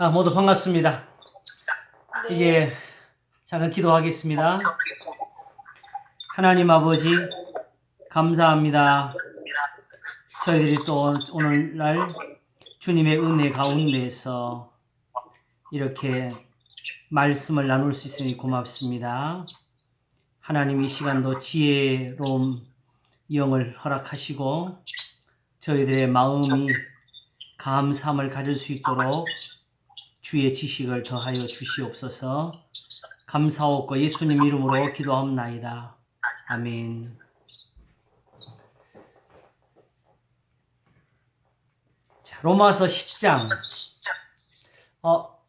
모두 반갑습니다. 네, 이제 잠깐 기도하겠습니다. 하나님 아버지, 감사합니다. 저희들이 또 오늘날 주님의 은혜 가운데서 이렇게 말씀을 나눌 수 있으니 고맙습니다. 하나님 이 시간도 지혜로운 영을 허락하시고 저희들의 마음이 감사함을 가질 수 있도록 주의 지식을 더하여 주시옵소서. 감사하고 예수님 이름으로 기도하옵나이다. 아멘. 자, 로마서 10장. 어,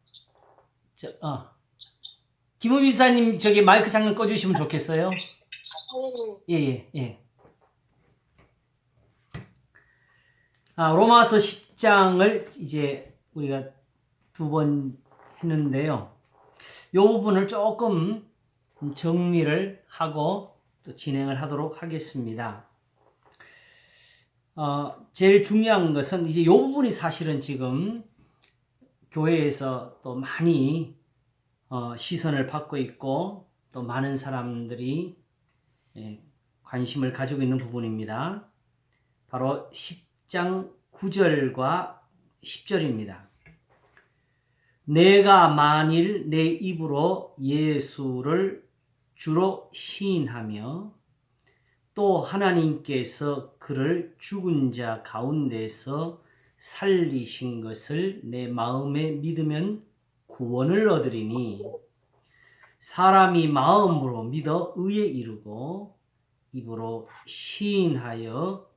김우빈 기사님 저기 마이크 잠깐 꺼주시면 좋겠어요. 예, 예, 예. 로마서 10장을 이제 우리가 두 번 했는데요. 이 부분을 조금 정리를 하고 또 진행을 하도록 하겠습니다. 제일 중요한 것은 이제 이 부분이 사실은 지금 교회에서 또 많이 시선을 받고 있고 또 많은 사람들이 관심을 가지고 있는 부분입니다. 바로 10장 9절과 10절입니다. 내가 만일 내 입으로 예수를 주로 시인하며 또 하나님께서 그를 죽은 자 가운데서 살리신 것을 내 마음에 믿으면 구원을 얻으리니 사람이 마음으로 믿어 의에 이르고 입으로 시인하여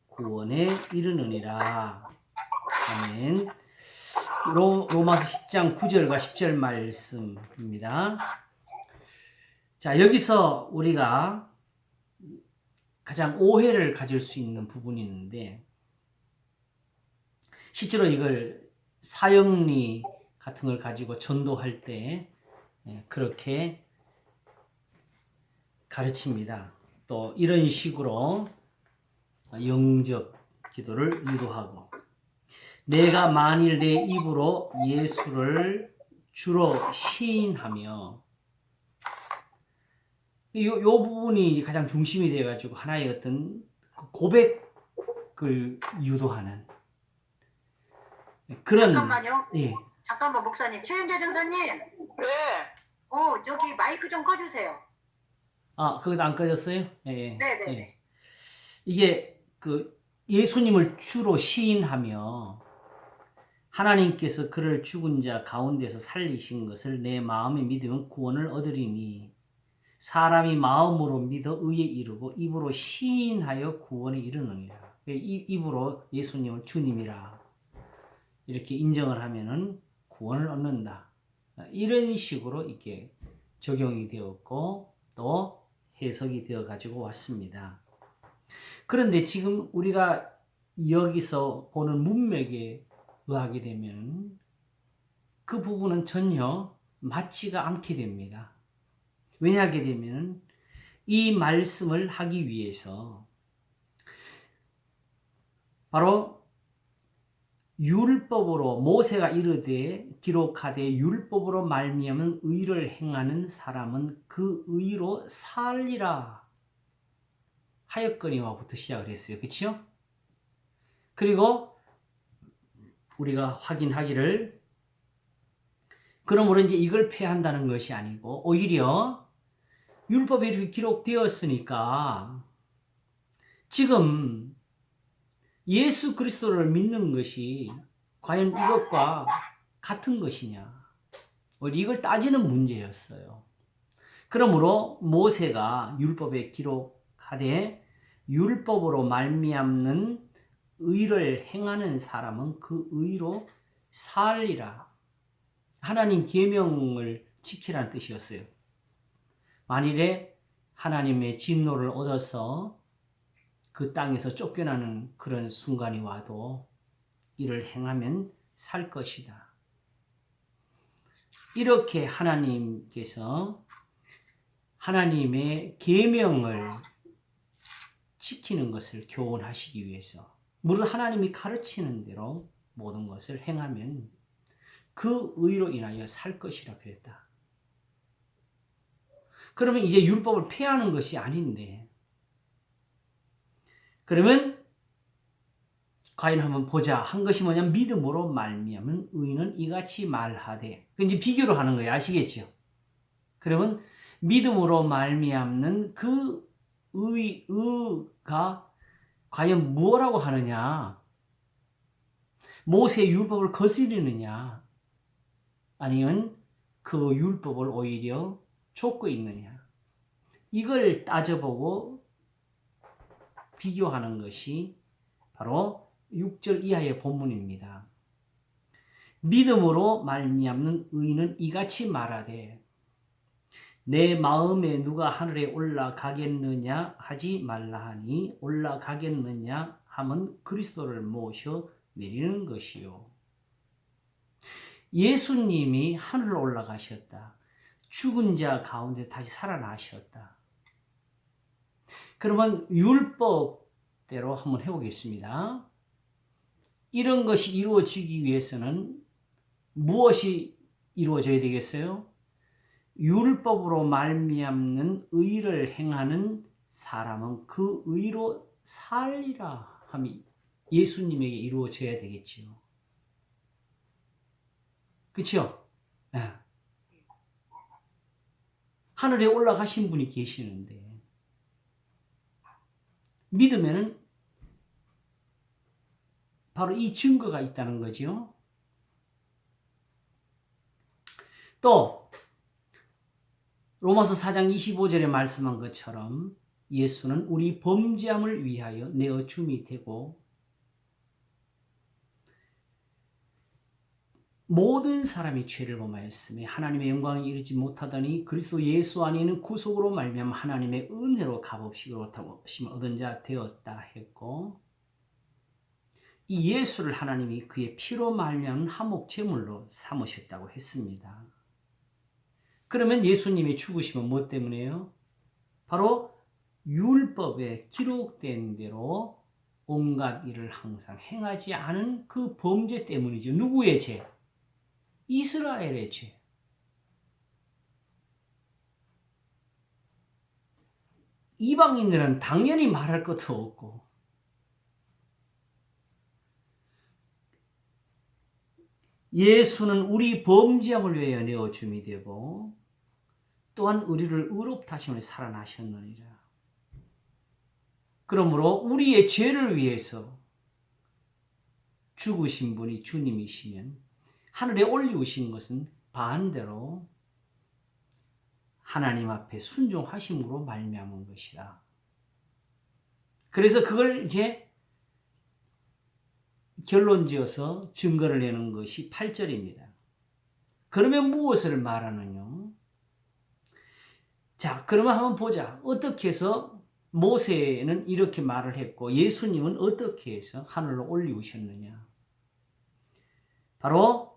구원에 이르느니라. 아멘. 로마서 10장 9절과 10절 말씀입니다. 자, 여기서 우리가 가장 오해를 가질 수 있는 부분이 있는데 실제로 이걸 사형리 같은 걸 가지고 전도할 때 그렇게 가르칩니다. 또 이런 식으로 영접 기도를 유도하고 내가 만일 내 입으로 예수를 주로 시인하며 요 부분이 가장 중심이 돼가지고 하나의 어떤 고백을 유도하는 그런. 잠깐만요. 예. 잠깐만, 목사님. 최윤재 전사님. 네. 저기 마이크 좀 꺼주세요. 그것도 안 꺼졌어요? 예. 네네네. 예. 이게 예수님을 주로 시인하며 하나님께서 그를 죽은 자 가운데서 살리신 것을 내 마음에 믿으면 구원을 얻으리니 사람이 마음으로 믿어 의에 이르고 입으로 시인하여 구원에 이르느니라. 입으로 예수님을 주님이라 이렇게 인정을 하면은 구원을 얻는다. 이런 식으로 이렇게 적용이 되었고 또 해석이 되어 가지고 왔습니다. 그런데 지금 우리가 여기서 보는 문맥에 의하게 되면 그 부분은 전혀 맞지가 않게 됩니다. 왜냐하게 되면 이 말씀을 하기 위해서 바로 율법으로 모세가 이르되 기록하되 율법으로 말미암은 의를 행하는 사람은 그 의로 살리라 하였거니와부터 시작을 했어요. 그렇죠? 그리고 우리가 확인하기를 그러므로 이제 이걸 폐한다는 것이 아니고 오히려 율법에 이렇게 기록되었으니까 지금 예수 그리스도를 믿는 것이 과연 이것과 같은 것이냐 이걸 따지는 문제였어요. 그러므로 모세가 율법에 기록하되 율법으로 말미암는 의를 행하는 사람은 그 의로 살리라. 하나님 계명을 지키라는 뜻이었어요. 만일에 하나님의 진노를 얻어서 그 땅에서 쫓겨나는 그런 순간이 와도 이를 행하면 살 것이다. 이렇게 하나님께서 하나님의 계명을 지키는 것을 교훈하시기 위해서 무릇 하나님이 가르치는 대로 모든 것을 행하면 그 의로 인하여 살 것이라 그랬다. 그러면 이제 율법을 폐하는 것이 아닌데, 그러면 과연 한번 보자 한 것이 뭐냐면 믿음으로 말미암은 의인은 이같이 말하되, 그 이제 비교로 하는 거예요. 아시겠죠? 그러면 믿음으로 말미암는 그 의가 과연 무엇라고 하느냐? 모세의 율법을 거스르느냐? 아니면 그 율법을 오히려 좇고 있느냐? 이걸 따져보고 비교하는 것이 바로 6절 이하의 본문입니다. 믿음으로 말미암는 의인은 이같이 말하되 내 마음에 누가 하늘에 올라가겠느냐 하지 말라 하니 올라가겠느냐 하면 그리스도를 모셔 내리는 것이요. 예수님이 하늘로 올라가셨다. 죽은 자 가운데 다시 살아나셨다. 그러면 율법대로 한번 해보겠습니다. 이런 것이 이루어지기 위해서는 무엇이 이루어져야 되겠어요? 율법으로 말미암는 의를 행하는 사람은 그 의로 살리라 함이 예수님에게 이루어져야 되겠지요. 그렇죠? 네. 하늘에 올라가신 분이 계시는데 믿으면은 바로 이 증거가 있다는 거죠. 또 로마서 4장 25절에 말씀한 것처럼 예수는 우리 범죄함을 위하여 내어 줌이 되고 모든 사람이 죄를 범하였으며 하나님의 영광에 이르지 못하더니 그리스도 예수 안에는 구속으로 말미암아 하나님의 은혜로 값없이 그렇다심을 얻은 자 되었다 했고, 이 예수를 하나님이 그의 피로 말미암은 화목 제물로 삼으셨다고 했습니다. 그러면 예수님의 죽으심은 무엇 때문에요? 바로 율법에 기록된 대로 온갖 일을 항상 행하지 않은 그 범죄 때문이죠. 누구의 죄? 이스라엘의 죄. 이방인들은 당연히 말할 것도 없고 예수는 우리 범죄함을 위하여 내어 줌이 되고 또한 우리를 의롭다 하심을 살아나셨느니라. 그러므로 우리의 죄를 위해서 죽으신 분이 주님이시면 하늘에 올리우신 것은 반대로 하나님 앞에 순종하심으로 말미암은 것이다. 그래서 그걸 이제 결론지어서 증거를 내는 것이 8절입니다. 그러면 무엇을 말하느냐? 자, 그러면 한번 보자. 어떻게 해서 모세는 이렇게 말을 했고 예수님은 어떻게 해서 하늘로 올리우셨느냐? 바로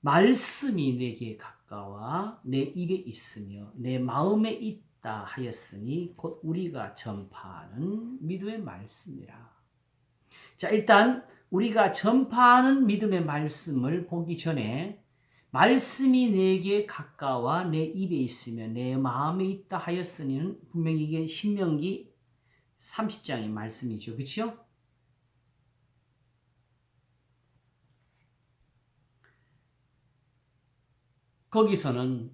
말씀이 내게 가까워 내 입에 있으며 내 마음에 있다 하였으니 곧 우리가 전파하는 믿음의 말씀이라. 자, 일단 우리가 전파하는 믿음의 말씀을 보기 전에 말씀이 내게 가까워 내 입에 있으며 내 마음에 있다 하였으니는 분명히 이게 신명기 30장의 말씀이죠. 그렇죠? 거기서는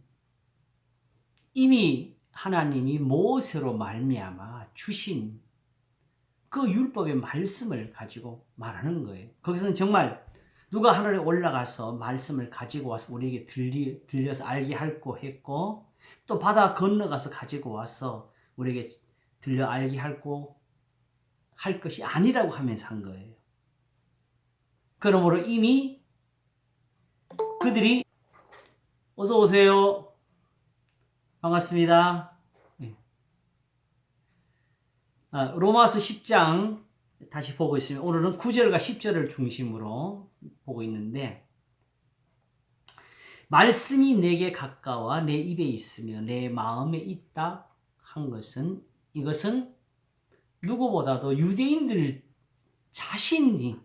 이미 하나님이 모세로 말미암아 주신 그 율법의 말씀을 가지고 말하는 거예요. 거기서는 정말 누가 하늘에 올라가서 말씀을 가지고 와서 우리에게 들려서 알게 하고 했고 또 바다 건너가서 가지고 와서 우리에게 들려 알게 하고 할 것이 아니라고 하면서 한 거예요. 그러므로 이미 그들이 어서 오세요. 반갑습니다. 로마서 10장 다시 보고 있습니다. 오늘은 9절과 10절을 중심으로 보고 있는데 말씀이 내게 가까워 내 입에 있으며 내 마음에 있다 한 것은 이것은 누구보다도 유대인들 자신이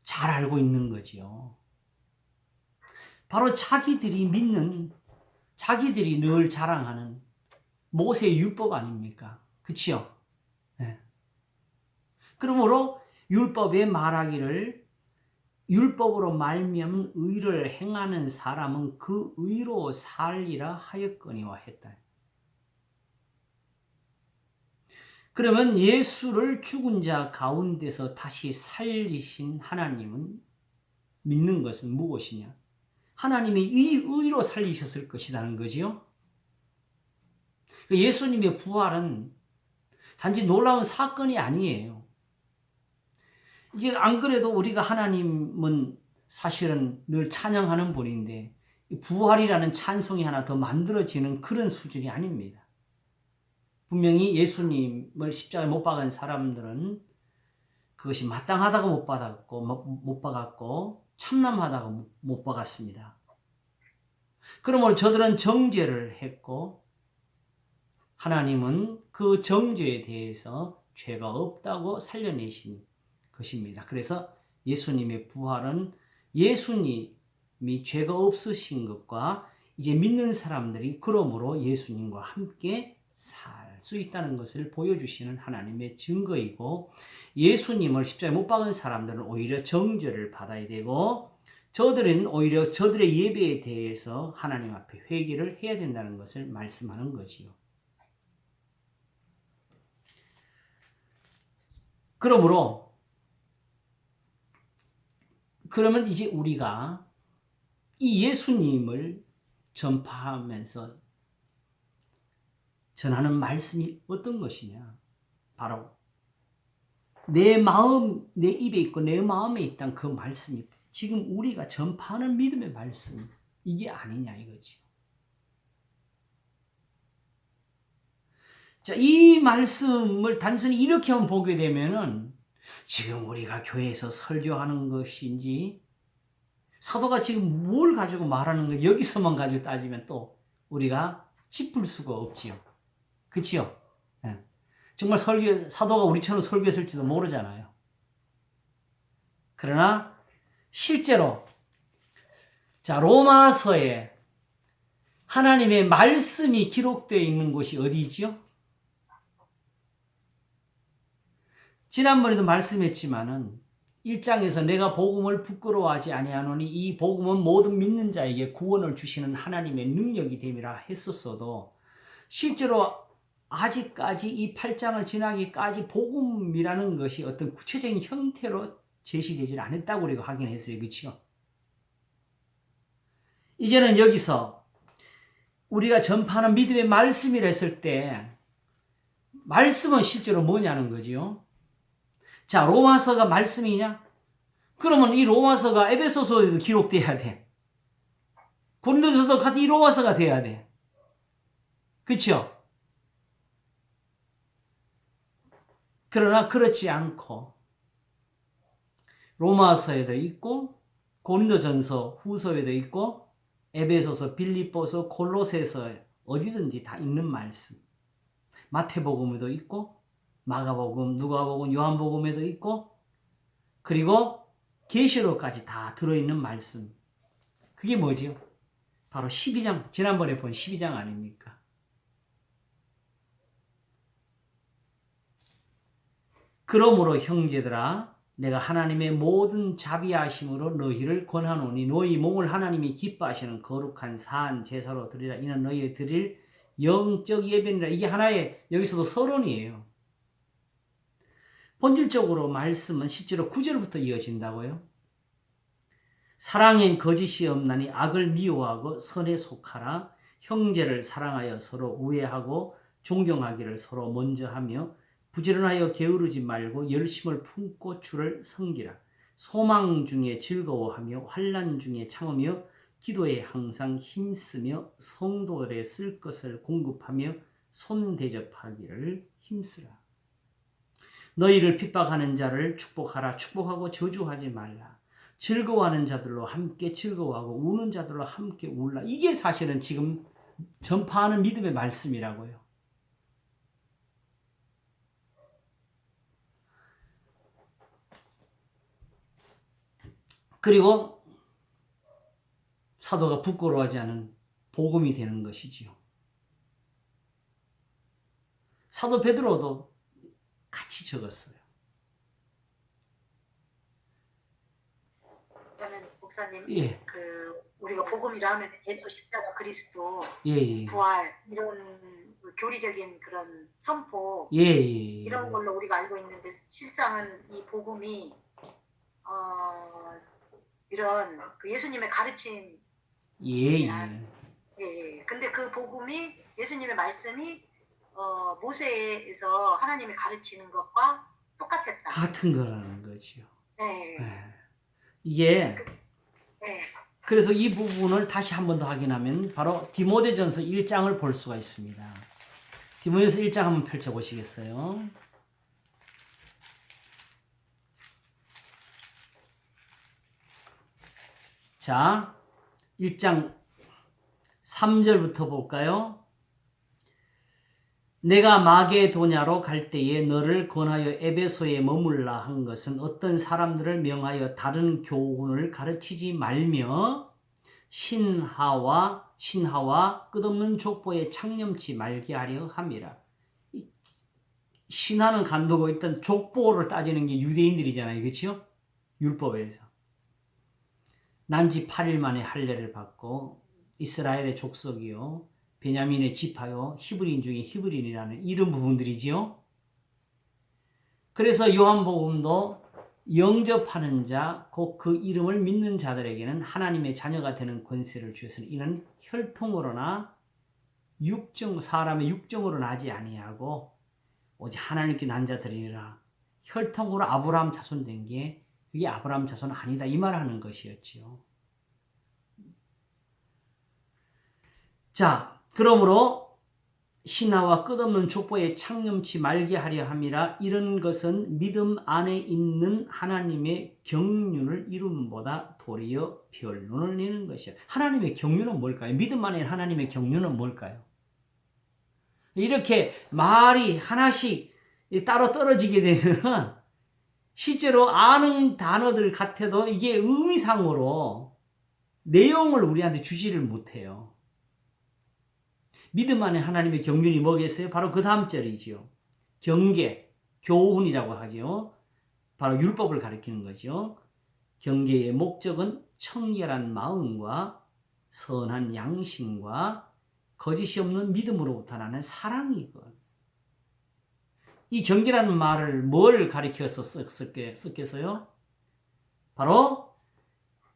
잘 알고 있는 거지요. 바로 자기들이 믿는, 자기들이 늘 자랑하는 모세의 율법 아닙니까? 그치요? 네. 그러므로 율법에 말하기를 율법으로 말미암은 의를 행하는 사람은 그 의로 살리라 하였거니와 했다. 그러면 예수를 죽은 자 가운데서 다시 살리신 하나님은 믿는 것은 무엇이냐? 하나님이 이 의로 살리셨을 것이라는 거지요. 예수님의 부활은 단지 놀라운 사건이 아니에요. 이제 안 그래도 우리가 하나님은 사실은 늘 찬양하는 분인데 부활이라는 찬송이 하나 더 만들어지는 그런 수준이 아닙니다. 분명히 예수님을 십자가에 못 박은 사람들은 그것이 마땅하다고 못 박았고 참남하다고 못 박았습니다. 그러므로 저들은 정죄를 했고 하나님은 그 정죄에 대해서 죄가 없다고 살려내신 것입니다. 그래서 예수님의 부활은 예수님이 죄가 없으신 것과 이제 믿는 사람들이 그러므로 예수님과 함께 살 수 있다는 것을 보여주시는 하나님의 증거이고, 예수님을 십자가에 못 박은 사람들은 오히려 정죄를 받아야 되고 저들은 오히려 저들의 예배에 대해서 하나님 앞에 회개를 해야 된다는 것을 말씀하는 거지요. 그러면 이제 우리가 이 예수님을 전파하면서 전하는 말씀이 어떤 것이냐? 바로 내 마음, 내 입에 있고 내 마음에 있던 그 말씀이 지금 우리가 전파하는 믿음의 말씀, 이게 아니냐 이거죠. 자, 이 말씀을 단순히 이렇게만 보게 되면은 지금 우리가 교회에서 설교하는 것인지 사도가 지금 뭘 가지고 말하는 거 여기서만 가지고 따지면 또 우리가 짚을 수가 없지요. 그치요? 네. 정말 사도가 우리처럼 설교했을지도 모르잖아요. 그러나 실제로 자, 로마서에 하나님의 말씀이 기록되어 있는 곳이 어디지요? 지난번에도 말씀했지만은 1장에서 내가 복음을 부끄러워하지 아니하노니 이 복음은 모든 믿는 자에게 구원을 주시는 하나님의 능력이 됨이라 했었어도 실제로 아직까지 이 8장을 지나기까지 복음이라는 것이 어떤 구체적인 형태로 제시되지 않았다고 우리가 확인했어요. 그렇죠? 이제는 여기서 우리가 전파하는 믿음의 말씀이라 했을 때 말씀은 실제로 뭐냐는 거지요. 자, 로마서가 말씀이냐? 그러면 이 로마서가 에베소서에도 기록돼야 돼. 고린도전서도 같이 이 로마서가 돼야 돼. 그렇죠? 그러나 그렇지 않고 로마서에도 있고 고린도전서 후서에도 있고 에베소서, 빌립보서, 골로새서 어디든지 다 있는 말씀. 마태복음에도 있고 마가복음, 누가복음, 요한복음에도 있고 그리고 계시록까지 다 들어있는 말씀. 그게 뭐지요? 바로 12장, 지난번에 본 12장 아닙니까? 그러므로 형제들아 내가 하나님의 모든 자비하심으로 너희를 권하노니 너희 몸을 하나님이 기뻐하시는 거룩한 산 제사로 드리라. 이는 너희 드릴 영적 예배니라. 이게 하나의 여기서도 서론이에요. 본질적으로 말씀은 실제로 9절부터 이어진다고요. 사랑엔 거짓이 없나니 악을 미워하고 선에 속하라. 형제를 사랑하여 서로 우애하고 존경하기를 서로 먼저 하며 부지런하여 게으르지 말고 열심을 품고 주를 섬기라. 소망 중에 즐거워하며 환난 중에 참으며 기도에 항상 힘쓰며 성도들의 쓸 것을 공급하며 손대접하기를 힘쓰라. 너희를 핍박하는 자를 축복하라. 축복하고 저주하지 말라. 즐거워하는 자들로 함께 즐거워하고 우는 자들로 함께 울라. 이게 사실은 지금 전파하는 믿음의 말씀이라고요. 그리고 사도가 부끄러워하지 않은 복음이 되는 것이지요. 사도 베드로도 같이 적었어요. 저는 목사님 예, 우리가 복음이라 하면 예수 십자가 그리스도 예, 예, 부활 이런 교리적인 그런 선포 예, 예, 이런 걸로 우리가 알고 있는데 실상은 이 복음이 이런 그 예수님의 가르침에 예, 대한 근데 그 복음이 예수님의 말씀이 모세에서 하나님이 가르치는 것과 똑같았다. 같은 거라는 거지요. 네. 이게 네. 그래서 이 부분을 다시 한 번 더 확인하면 바로 디모데전서 1장을 볼 수가 있습니다. 디모데전서 1장 한번 펼쳐보시겠어요? 자, 1장 3절부터 볼까요? 내가 마게도냐로 갈 때에 너를 권하여 에베소에 머물라 한 것은 어떤 사람들을 명하여 다른 교훈을 가르치지 말며 신하와 끝없는 족보에 창념치 말게 하려 함이라. 신하는 간두고 일단 족보를 따지는 게 유대인들이잖아요. 그렇죠? 율법에서. 난지 8일 만에 할례를 받고 이스라엘의 족속이요. 베냐민의 지파요. 히브리인 중에 히브리인이라는 이런 부분들이지요. 그래서 요한복음도 영접하는 자, 곧 그 이름을 믿는 자들에게는 하나님의 자녀가 되는 권세를 주었으니 이는 혈통으로나 사람의 육정으로 나지 아니하고 오직 하나님께 난 자들이라. 혈통으로 아브라함 자손 된 게 그게 아브라함 자손 아니다 이 말하는 것이었지요. 자, 그러므로 신하와 끝없는 족보에 창념치 말게 하려 함이라. 이런 것은 믿음 안에 있는 하나님의 경륜을 이룸보다 도리어 변론을 내는 것이야. 하나님의 경륜은 뭘까요? 믿음 안에 있는 하나님의 경륜은 뭘까요? 이렇게 말이 하나씩 따로 떨어지게 되면 실제로 아는 단어들 같아도 이게 의미상으로 내용을 우리한테 주지를 못해요. 믿음 안에 하나님의 경륜이 뭐겠어요? 바로 그 다음 절이지요. 경계, 교훈이라고 하죠. 바로 율법을 가리키는 거죠. 경계의 목적은 청결한 마음과 선한 양심과 거짓이 없는 믿음으로부터 나는 사랑이건. 이 경계라는 말을 뭘 가리켜서 썼겠어요? 바로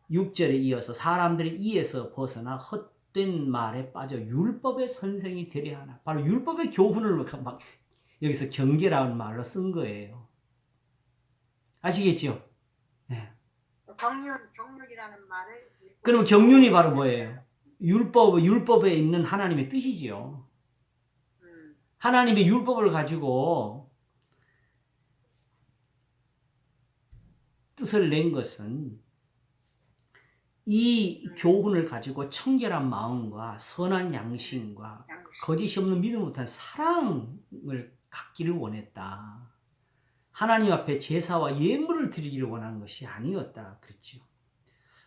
6절에 이어서 사람들이 이에서 벗어나 헛된 말에 빠져 율법의 선생이 되려 하나. 바로 율법의 교훈을 막 여기서 경계라는 말로 쓴 거예요. 아시겠죠? 네. 경륜이라는 말을 그러면 경륜이 바로 뭐예요? 율법에 있는 하나님의 뜻이지요. 하나님의 율법을 가지고 뜻을 낸 것은 이 교훈을 가지고 청결한 마음과 선한 양심과 거짓이 없는 믿음을 못한 사랑을 갖기를 원했다. 하나님 앞에 제사와 예물을 드리기를 원하는 것이 아니었다. 그랬죠.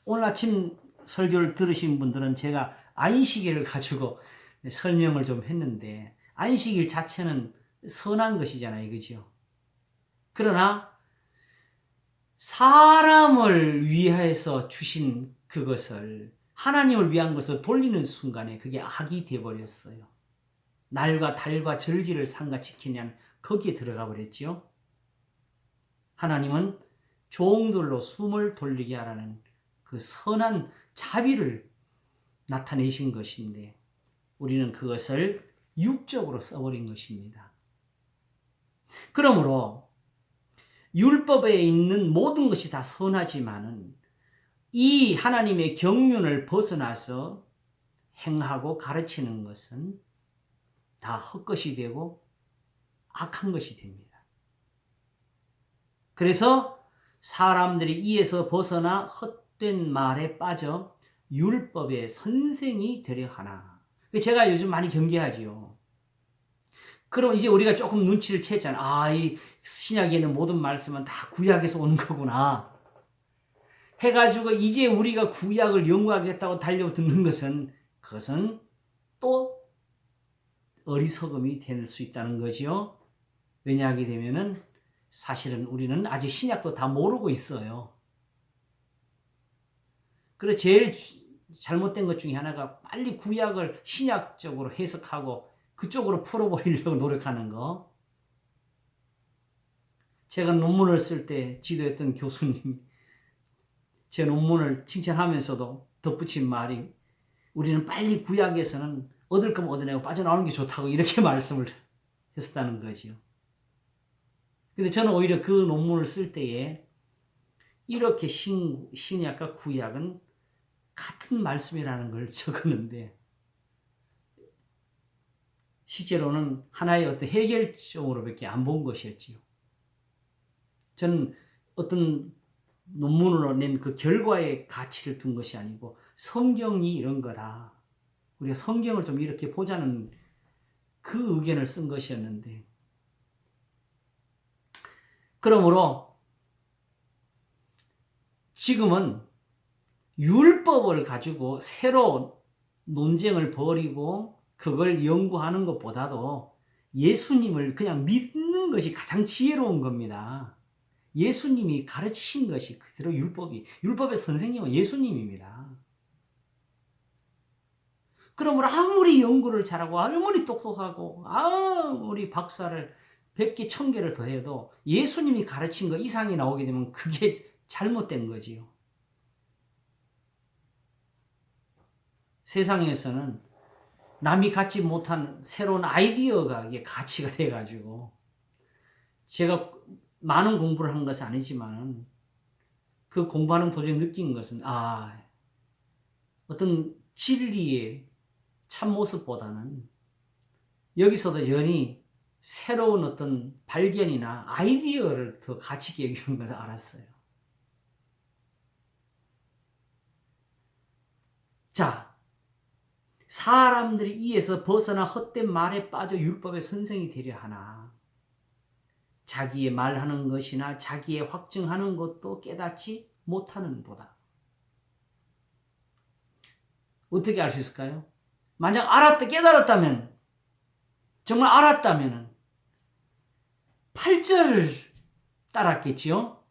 오늘 아침 설교를 들으신 분들은 제가 안식일을 가지고 설명을 좀 했는데 안식일 자체는 선한 것이잖아요. 그죠? 그러나 사람을 위해서 주신 그것을 하나님을 위한 것을 돌리는 순간에 그게 악이 되어버렸어요. 날과 달과 절기를 상가지키냐는 거기에 들어가 버렸죠. 하나님은 종들로 숨을 돌리게 하라는 그 선한 자비를 나타내신 것인데 우리는 그것을 육적으로 써버린 것입니다. 그러므로 율법에 있는 모든 것이 다 선하지만은 이 하나님의 경륜을 벗어나서 행하고 가르치는 것은 다 헛것이 되고 악한 것이 됩니다. 그래서 사람들이 이에서 벗어나 헛된 말에 빠져 율법의 선생이 되려 하나. 제가 요즘 많이 경계하지요. 그럼 이제 우리가 조금 눈치를 채잖아. 이 신약에 있는 모든 말씀은 다 구약에서 오는 거구나. 해가지고 이제 우리가 구약을 연구하겠다고 달려드는 것은 그것은 또 어리석음이 될 수 있다는 거죠. 왜냐하게 되면은 사실은 우리는 아직 신약도 다 모르고 있어요. 그래서 제일 잘못된 것 중에 하나가 빨리 구약을 신약적으로 해석하고 그쪽으로 풀어버리려고 노력하는 거. 제가 논문을 쓸 때 지도했던 교수님 제 논문을 칭찬하면서도 덧붙인 말이 우리는 빨리 구약에서는 얻을 거면 얻어내고 빠져나오는 게 좋다고 이렇게 말씀을 했었다는 거죠. 근데 저는 오히려 그 논문을 쓸 때에 이렇게 신약과 구약은 같은 말씀이라는 걸 적었는데 실제로는 하나의 어떤 해결점으로밖에 안 본 것이었지요. 저는 어떤 논문으로 낸 그 결과에 가치를 둔 것이 아니고 성경이 이런 거다. 우리가 성경을 좀 이렇게 보자는 그 의견을 쓴 것이었는데 그러므로 지금은 율법을 가지고 새로 논쟁을 벌이고 그걸 연구하는 것보다도 예수님을 그냥 믿는 것이 가장 지혜로운 겁니다. 예수님이 가르치신 것이 그대로 율법의 선생님은 예수님입니다. 그러므로 아무리 연구를 잘하고 아무리 똑똑하고 아무리 박사를 100개, 1000개를 더해도 예수님이 가르친 것 이상이 나오게 되면 그게 잘못된 거지요. 세상에서는 남이 갖지 못한 새로운 아이디어가 이게 가치가 돼가지고 제가 많은 공부를 한 것은 아니지만 그 공부하는 도중에 느낀 것은 어떤 진리의 참모습보다는 여기서도 연히 새로운 어떤 발견이나 아이디어를 더 가치 있게 여기는 것을 알았어요. 자, 사람들이 이에서 벗어나 헛된 말에 빠져 율법의 선생이 되려 하나 자기의 말하는 것이나 자기의 확증하는 것도 깨닫지 못하는 도다. 어떻게 알 수 있을까요? 만약 깨달았다면 정말 알았다면 8절을 따랐겠지요.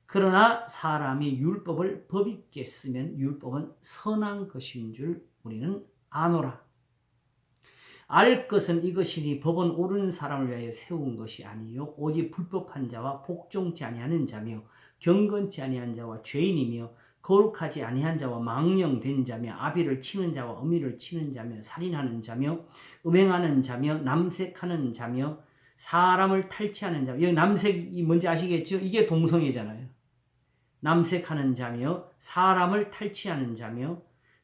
그러나 사람이 율법을 법있게 쓰면 율법은 선한 것인 줄 우리는 아노라. 알 것은 이것이니 법은 옳은 사람을 위하여 세운 것이 아니요 오직 불법한 자와 복종치 아니하는 자며 경건치 아니한 자와 죄인이며 거룩하지 아니한 자와 망령된 자며 아비를 치는 자와 어미를 치는 자며 살인하는 자며 음행하는 자며 남색하는 자며 사람을 탈취하는 자며 여기 남색이 뭔지 아시겠죠? 이게 동성애잖아요. 남색하는 자며 사람을 탈취하는 자며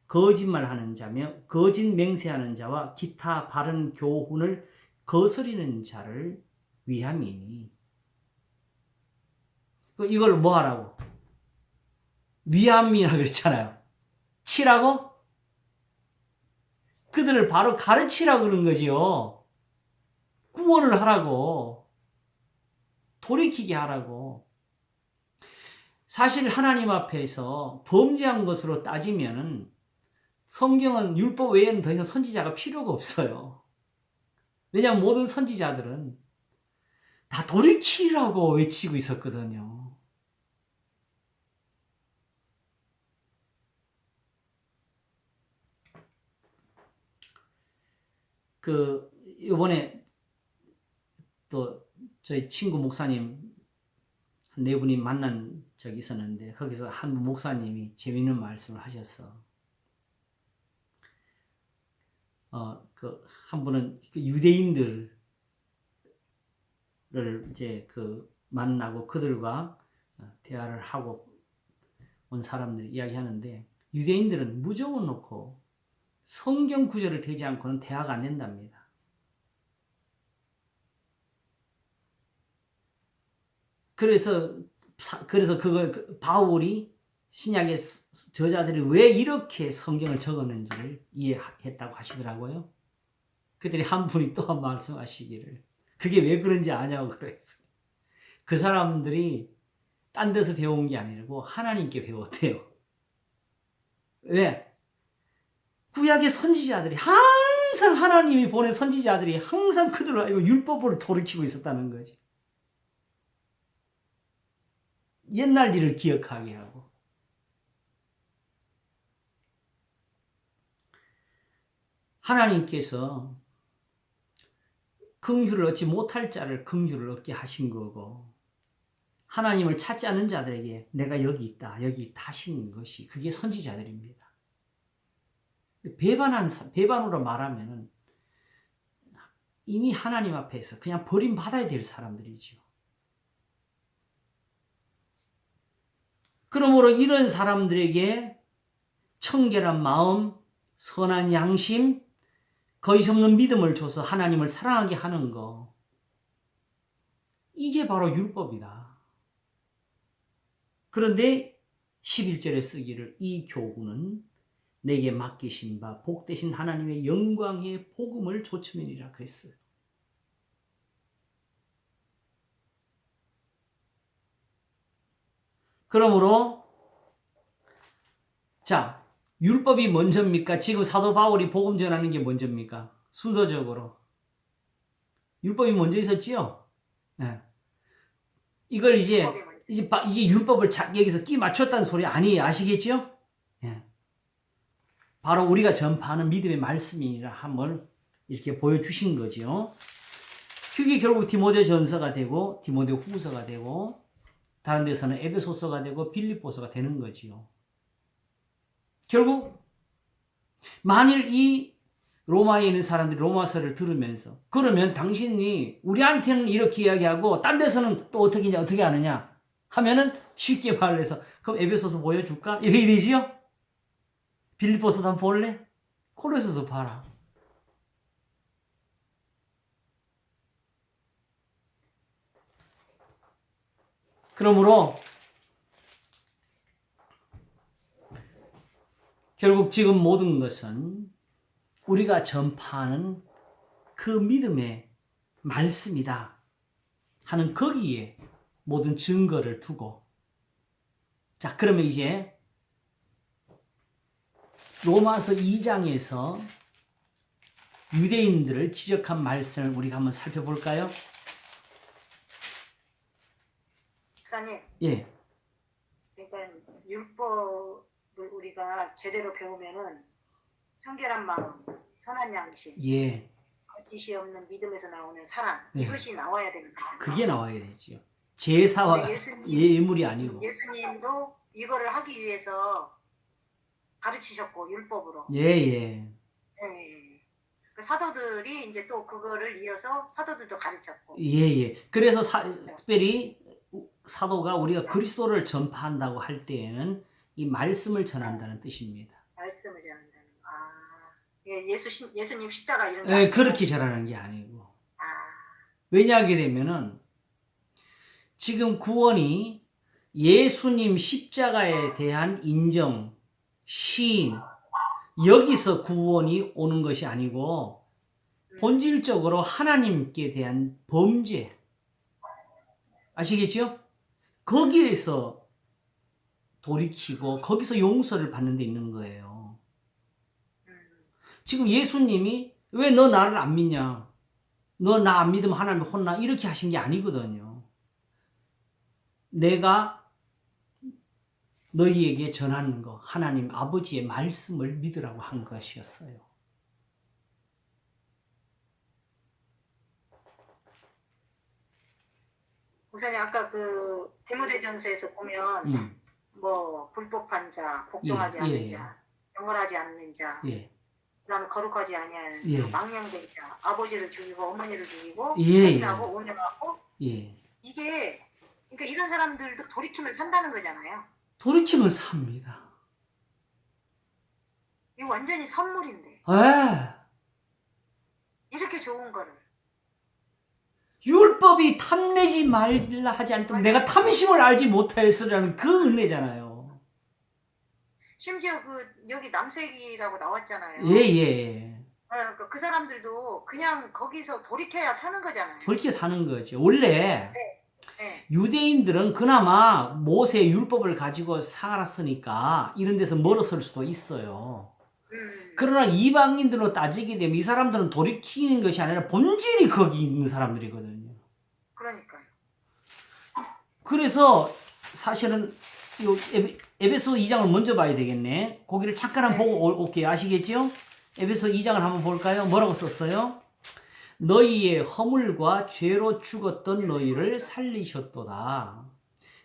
거짓말하는 자며 거짓 맹세하는 자와 기타 바른 교훈을 거스리는 자를 위함이니. 이걸 뭐 하라고? 위함이라고 그랬잖아요. 치라고? 그들을 바로 가르치라고 그런 거지요. 구원을 하라고. 돌이키게 하라고. 사실 하나님 앞에서 범죄한 것으로 따지면은 성경은 율법 외에는 더 이상 선지자가 필요가 없어요. 왜냐하면 모든 선지자들은 다 돌이키라고 외치고 있었거든요. 이번에 또 저희 친구 목사님 한 4분이 만난 적이 있었는데 거기서 한 목사님이 재미있는 말씀을 하셨어. 한 분은 유대인들을 이제 만나고 그들과 대화를 하고 온 사람들이 이야기하는데 유대인들은 무조건 놓고 성경 구절을 대지 않고는 대화가 안 된답니다. 그래서 바울이 신약의 저자들이 왜 이렇게 성경을 적었는지를 이해했다고 하시더라고요. 그들이 한 분이 또 한 말씀하시기를 그게 왜 그런지 아냐고 그랬어요. 그 사람들이 딴 데서 배운 게 아니고 하나님께 배웠대요. 왜? 구약의 선지자들이 항상 하나님이 보낸 선지자들이 항상 그들을 알고 율법으로 돌이키고 있었다는 거지. 옛날 일을 기억하게 하고. 하나님께서 긍휼을 얻지 못할 자를 긍휼을 얻게 하신 거고, 하나님을 찾지 않는 자들에게 내가 여기 있다, 여기 있다 하신 것이 그게 선지자들입니다. 배반으로 말하면은 이미 하나님 앞에서 그냥 버림받아야 될 사람들이죠. 그러므로 이런 사람들에게 청결한 마음, 선한 양심, 거짓 없는 믿음을 줘서 하나님을 사랑하게 하는 거, 이게 바로 율법이다. 그런데 11절에 쓰기를 이 교훈은 내게 맡기신 바 복되신 하나님의 영광의 복음을 조침이니라 그랬어요. 그러므로 자, 율법이 먼저입니까? 지금 사도 바울이 복음 전하는 게 먼저입니까? 순서적으로 율법이 먼저 있었지요. 네. 이걸 이게 율법을 여기서 끼 맞췄다는 소리 아니에요. 아시겠죠? 네. 바로 우리가 전파하는 믿음의 말씀이라 함을 이렇게 보여주신 거죠. 그게 결국 디모데전서가 되고 디모데 후서가 되고 다른 데서는 에베소서가 되고 빌립보서가 되는 거지요. 결국 만일 이 로마에 있는 사람들이 로마서를 들으면서 그러면 당신이 우리한테는 이렇게 이야기하고 딴 데서는 또 어떻게 하느냐 하면은 쉽게 말해서 그럼 에베소서 보여줄까? 이렇게 되지요? 빌립보서도 한번 볼래? 콜로새서 봐라. 그러므로 결국 지금 모든 것은 우리가 전파하는 그 믿음의 말씀이다 하는 거기에 모든 증거를 두고, 자, 그러면 이제 로마서 2장에서 유대인들을 지적한 말씀을 우리가 한번 살펴볼까요? 목사님, 예. 그러니까 율법을 우리가 제대로 배우면은 청결한 마음, 선한 양심, 예. 거짓이 없는 믿음에서 나오는 사랑, 예. 이것이 나와야 되는 거잖아요. 그게 나와야 되지요. 제사와 예물이 아니고. 예수님도 이거를 하기 위해서 가르치셨고 율법으로. 예. 예. 그 사도들이 이제 또 그거를 이어서 사도들도 가르쳤고. 예. 그래서 특별히 사도가 우리가 그리스도를 전파한다고 할 때에는 이 말씀을 전한다는 뜻입니다. 말씀을 전한다는. 예수님 십자가 이런 게 아니고. 그렇게 전하는 게 아니고. 왜냐하게 되면은 지금 구원이 예수님 십자가에 대한 인정, 시인, 여기서 구원이 오는 것이 아니고 본질적으로 하나님께 대한 범죄, 아시겠죠? 거기에서 돌이키고 거기서 용서를 받는 데 있는 거예요. 지금 예수님이 왜 너 나를 안 믿냐? 너 나 안 믿으면 하나님 혼나? 이렇게 하신 게 아니거든요. 내가 너희에게 전하는 거, 하나님 아버지의 말씀을 믿으라고 한 것이었어요. 목사님 아까 그 디모데전서에서 보면 뭐 불법한 자, 복종하지 않는 자, 영원하지 않는 자, 그다음에 거룩하지 아니한 망령된 자, 아버지를 죽이고 어머니를 죽이고 살인하고 오늘하고 이게 그러니까 이런 사람들도 돌이키면 산다는 거잖아요. 돌이키면 삽니다. 이거 완전히 선물인데. 이렇게 좋은 거를. 율법이 탐내지 말라 하지 않도록 내가 탐심을 알지 못하였으라는 그 은혜잖아요. 심지어 그 여기 남색이라고 나왔잖아요. 그러니까 그 사람들도 그냥 거기서 돌이켜야 사는 거잖아요. 돌이켜 사는 거죠. 원래 네. 유대인들은 그나마 모세 율법을 가지고 살았으니까 이런 데서 멀어설 수도 있어요. 그러나 이방인들로 따지게 되면 이 사람들은 돌이키는 것이 아니라 본질이 거기 있는 사람들이거든요. 그러니까요. 그래서 사실은 요 에베소 2장을 먼저 봐야 되겠네. 거기를 잠깐 한번 보고 올게요. 아시겠죠? 에베소 2장을 한번 볼까요? 뭐라고 썼어요? 너희의 허물과 죄로 죽었던 너희를 살리셨도다.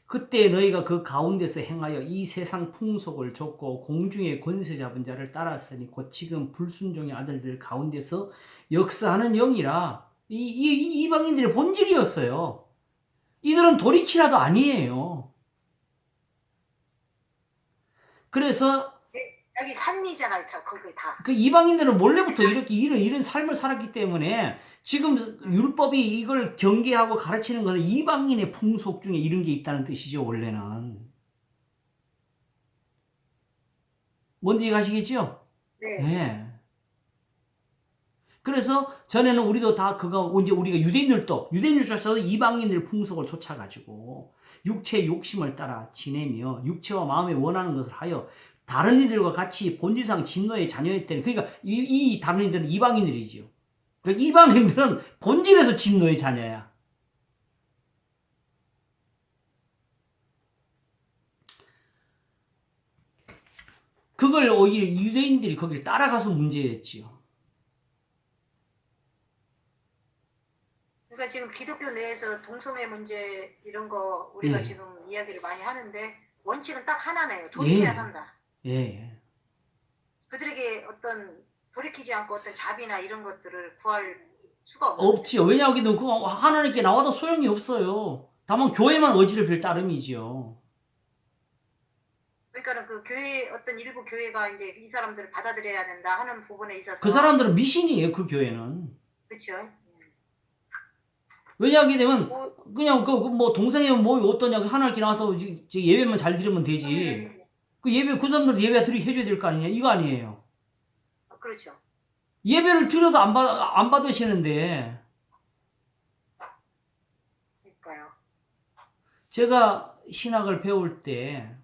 그때 너희가 그 가운데서 행하여 이 세상 풍속을 좇고 공중의 권세 잡은 자를 따랐으니 곧 지금 불순종의 아들들 가운데서 역사하는 영이라. 이방인들의 본질이었어요. 이들은 돌이키라도 아니에요. 그래서 여기 산이잖아요, 거기 다. 그 이방인들은 원래부터 이렇게 이런 삶을 살았기 때문에 지금 율법이 이걸 경계하고 가르치는 것은 이방인의 풍속 중에 이런 게 있다는 뜻이죠, 원래는. 뭔지 아시겠죠? 네. 네. 그래서 전에는 우리도 다 그거 이제 우리가 유대인들조차도 이방인들 풍속을 쫓아가지고 육체의 욕심을 따라 지내며 육체와 마음에 원하는 것을 하여 다른 이들과 같이 본질상 진노의 자녀였다니. 그러니까 이 다른 이들은 이방인들이지요. 그러니까 이방인들은 본질에서 진노의 자녀야. 그걸 오히려 유대인들이 거기를 따라가서 문제였지요. 그러니까 지금 기독교 내에서 동성애 문제 이런 거 우리가 지금 이야기를 많이 하는데 원칙은 딱 하나네요. 돌이켜야 산다. 예. 그들에게 어떤 돌이키지 않고 어떤 자비나 이런 것들을 구할 수가 없지요. 왜냐하면 그거 하나님께 나와도 소용이 없어요. 다만 교회만 의지를 빌 따름이지요. 그러니까 그 교회 어떤 일부 교회가 이제 이 사람들을 받아들여야 된다 하는 부분에 있어서 그 사람들은 미신이에요. 그 교회는. 그렇죠. 왜냐하게 되면 그냥 뭐 동생이면 뭐 어떠냐고 하나님께 나와서 예배만 잘 드리면 되지. 그 예배 그 사람들 예배 드리게 해줘야 될 거 아니냐 이거 아니에요. 그렇죠. 예배를 드려도 안 받으시는데. 그러니까요. 제가 신학을 배울 때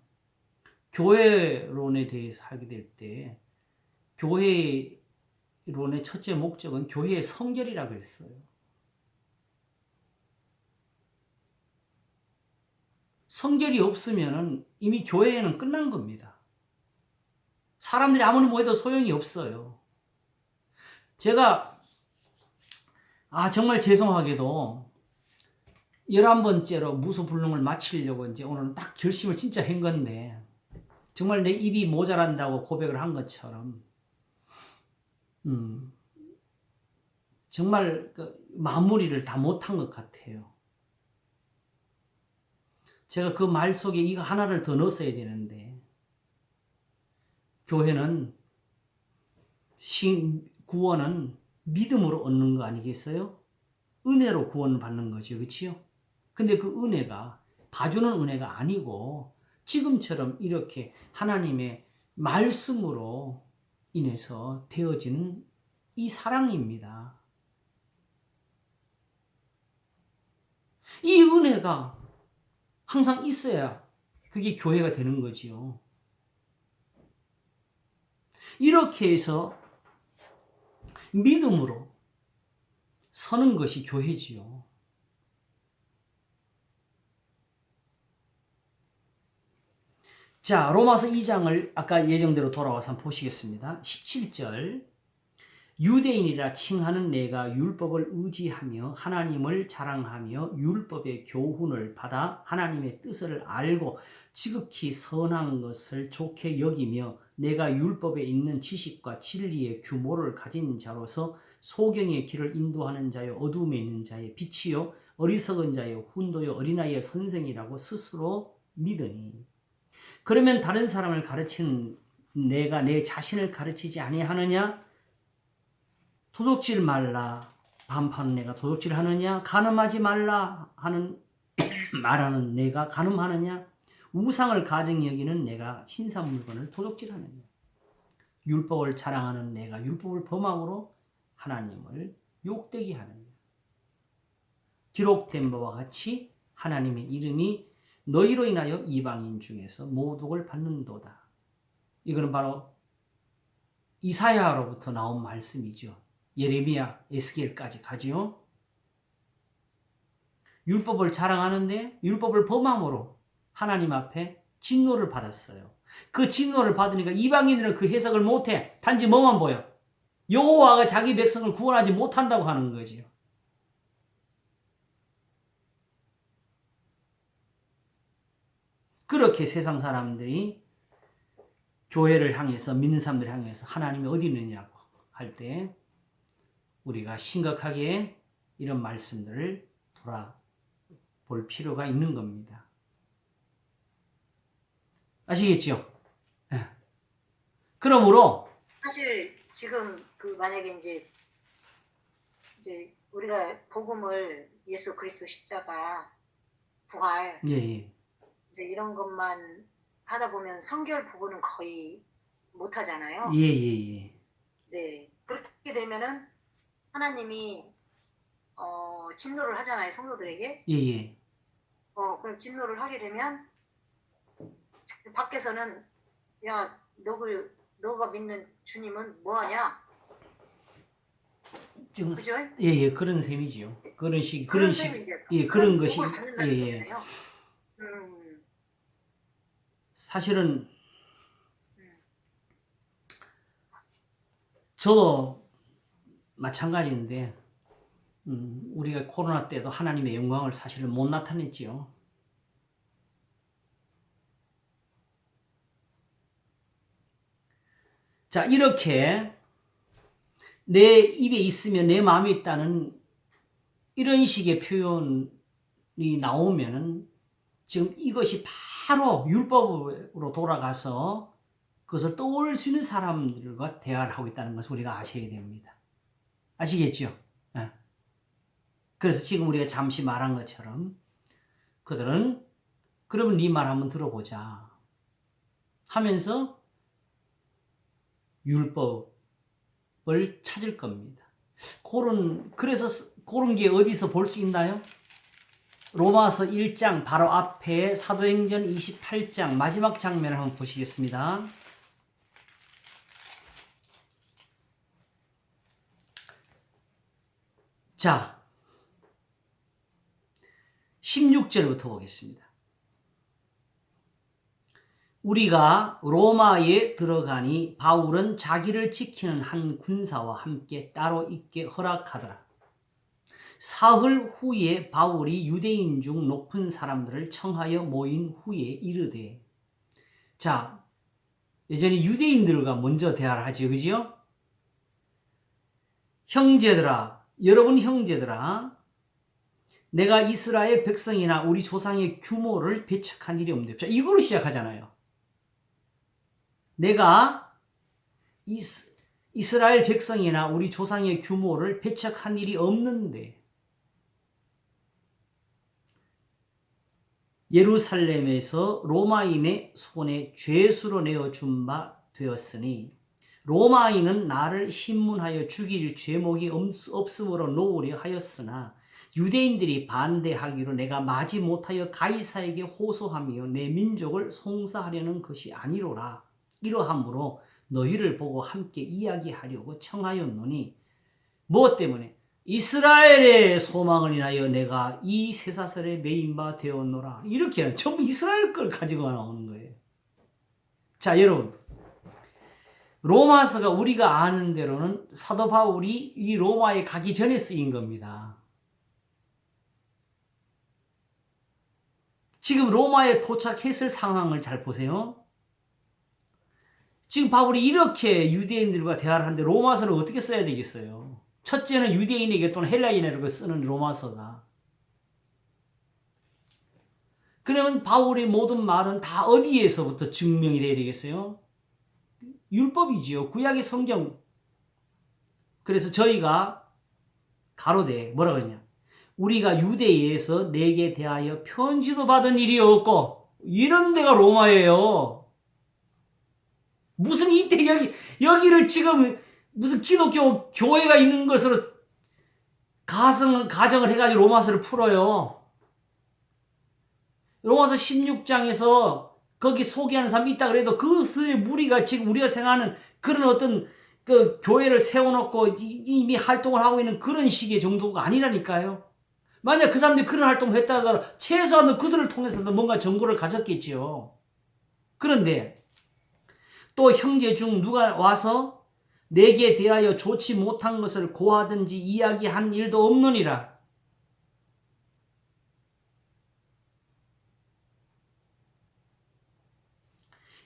교회론에 대해서 하게 될 때 교회론의 첫째 목적은 교회의 성결이라고 했어요. 성결이 없으면 이미 교회는 끝난 겁니다. 사람들이 아무리 뭐해도 소용이 없어요. 제가 정말 죄송하게도 11번째로 무소불능을 마치려고 이제 오늘은 딱 결심을 진짜 한 건데 정말 내 입이 모자란다고 고백을 한 것처럼 정말 그 마무리를 다 못한 것 같아요. 제가 그 말 속에 이거 하나를 더 넣었어야 되는데 교회는 구원은 믿음으로 얻는 거 아니겠어요? 은혜로 구원받는 거죠. 그렇지요? 근데 그 은혜가 봐주는 은혜가 아니고 지금처럼 이렇게 하나님의 말씀으로 인해서 되어지는 이 사랑입니다. 이 은혜가 항상 있어야 그게 교회가 되는 거지요. 이렇게 해서 믿음으로 서는 것이 교회지요. 자, 로마서 2장을 아까 예정대로 돌아와서 한번 보시겠습니다. 17절 유대인이라 칭하는 내가 율법을 의지하며 하나님을 자랑하며 율법의 교훈을 받아 하나님의 뜻을 알고 지극히 선한 것을 좋게 여기며 내가 율법에 있는 지식과 진리의 규모를 가진 자로서 소경의 길을 인도하는 자요 어둠에 있는 자의 빛이요 어리석은 자요 훈도요 어린아이의 선생이라고 스스로 믿으니 그러면 다른 사람을 가르치는 내가 내 자신을 가르치지 아니하느냐? 도둑질 말라 반파는 내가 도둑질 하느냐? 간음하지 말라 하는 말하는 내가 간음하느냐? 우상을 가증히 여기는 내가 신상 물건을 도둑질하느냐? 율법을 자랑하는 내가 율법을 범함으로 하나님을 욕되게 하느냐? 기록된 바와 같이 하나님의 이름이 너희로 인하여 이방인 중에서 모독을 받는도다. 이거는 바로 이사야로부터 나온 말씀이죠. 예레미야, 에스겔까지 가지요. 율법을 자랑하는데 율법을 범함으로 하나님 앞에 진노를 받았어요. 그 진노를 받으니까 이방인들은 그 해석을 못해. 단지 뭐만 보여? 여호와가 자기 백성을 구원하지 못한다고 하는 거지요. 그렇게 세상 사람들이 교회를 향해서, 믿는 사람들을 향해서 하나님이 어디 있느냐고 할 때 우리가 심각하게 이런 말씀들을 돌아볼 필요가 있는 겁니다. 아시겠죠? 그러므로 사실 지금 만약에 이제 우리가 복음을 예수 그리스도 십자가 부활 예. 이제 이런 것만 하다 보면 성결 부분은 거의 못 하잖아요. 예. 네. 그렇게 되면은 하나님이 진노를 하잖아요, 성도들에게. 예. 그럼 진노를 하게 되면 밖에서는 야, 너가 믿는 주님은 뭐 하냐? 지금 그죠? 예, 그런 셈이지요. 그런 셈이죠. 예, 그런 것이 예. 사실은 저도 마찬가지인데 우리가 코로나 때도 하나님의 영광을 사실은 못 나타냈지요. 자, 이렇게 내 입에 있으면 내 마음에 있다는 이런 식의 표현이 나오면은 지금 이것이 바로 율법으로 돌아가서 그것을 떠올 수 있는 사람들과 대화를 하고 있다는 것을 우리가 아셔야 됩니다. 아시겠죠? 네. 그래서 지금 우리가 잠시 말한 것처럼 그들은 그러면 네 말 한번 들어보자 하면서 율법을 찾을 겁니다. 그래서 그런 게 어디서 볼 수 있나요? 로마서 1장 바로 앞에 사도행전 28장 마지막 장면을 한번 보시겠습니다. 자, 16절부터 보겠습니다. 우리가 로마에 들어가니 바울은 자기를 지키는 한 군사와 함께 따로 있게 허락하더라. 사흘 후에 바울이 유대인 중 높은 사람들을 청하여 모인 후에 이르되, 자, 예전에 유대인들과 먼저 대화를 하죠, 그죠? 형제들아, 여러분 형제들아, 내가 이스라엘 백성이나 우리 조상의 규모를 배척한 일이 없는데, 자, 이걸로 시작하잖아요. 내가 이스라엘 백성이나 우리 조상의 규모를 배척한 일이 없는데 예루살렘에서 로마인의 손에 죄수로 내어준 바 되었으니 로마인은 나를 신문하여 죽일 죄목이 없음으로 놓으려 하였으나 유대인들이 반대하기로 내가 마지 못하여 가이사에게 호소하며 내 민족을 송사하려는 것이 아니로라. 이러함으로 너희를 보고 함께 이야기하려고 청하였노니 무엇 때문에? 이스라엘의 소망을 인하여 내가 이 쇠사슬에 매인 바 되었노라. 이렇게 전부 이스라엘 걸 가지고 나오는 거예요. 자, 여러분, 로마서가 우리가 아는 대로는 사도 바울이 이 로마에 가기 전에 쓰인 겁니다. 지금 로마에 도착했을 상황을 잘 보세요. 지금 바울이 이렇게 유대인들과 대화를 하는데 로마서를 어떻게 써야 되겠어요? 첫째는 유대인에게 또는 헬라인에게 쓰는 로마서가. 그러면 바울의 모든 말은 다 어디에서부터 증명이 돼야 되겠어요? 율법이지요. 구약의 성경. 그래서 저희가 가로되 뭐라 그러냐? 우리가 유대에서 내게 대하여 편지도 받은 일이 없고, 이런 데가 로마예요. 무슨 이때 여기를 지금 무슨 기독교 교회가 있는 것으로 가정을 해가지고 로마서를 풀어요. 로마서 16장에서 거기 소개하는 사람이 있다 그래도 그것의 무리가 지금 우리가 생각하는 그런 어떤 그 교회를 세워놓고 이미 활동을 하고 있는 그런 식의 정도가 아니라니까요. 만약 그 사람들이 그런 활동을 했다 하더라도 최소한 그들을 통해서도 뭔가 정보를 가졌겠지요. 그런데 또 형제 중 누가 와서 내게 대하여 좋지 못한 것을 고하든지 이야기한 일도 없느니라.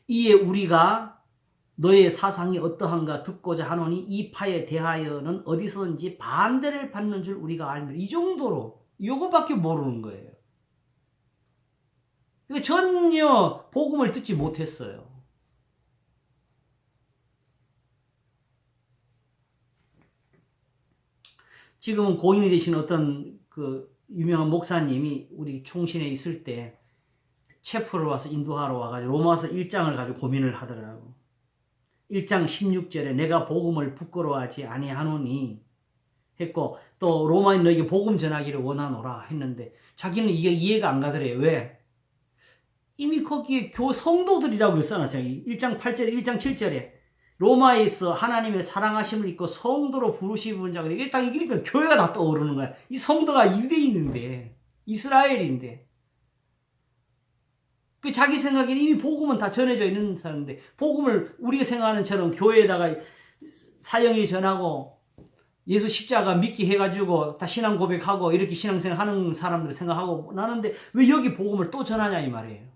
이에 우리가 너의 사상이 어떠한가 듣고자 하노니 이 파에 대하여는 어디서든지 반대를 받는 줄 우리가 알면 이 정도로 이거밖에 모르는 거예요. 전혀 복음을 듣지 못했어요. 지금은 고인이 되신 어떤 그 유명한 목사님이 우리 총신에 있을 때 체포를 와서 인도하러 와가지고 로마서 1장을 가지고 고민을 하더라고. 1장 16절에 내가 복음을 부끄러워하지 아니하노니 했고 또 로마인 너에게 복음 전하기를 원하노라 했는데 자기는 이게 이해가 안 가더래요. 왜? 이미 거기에 성도들이라고 써놨잖아요. 1장 8절에 1장 7절에 로마에서 하나님의 사랑하심을 입고 성도로 부르시는 자가 이게 딱 이기니까 교회가 다 떠오르는 거야. 이 성도가 유대인인데 이스라엘인데 그 자기 생각에는 이미 복음은 다 전해져 있는 사람인데 복음을 우리가 생각하는 처럼 교회에다가 사형이 전하고 예수 십자가 믿기 해가지고 다 신앙 고백하고 이렇게 신앙생활 하는 사람들 생각하고 나는데 왜 여기 복음을 또 전하냐 이 말이에요.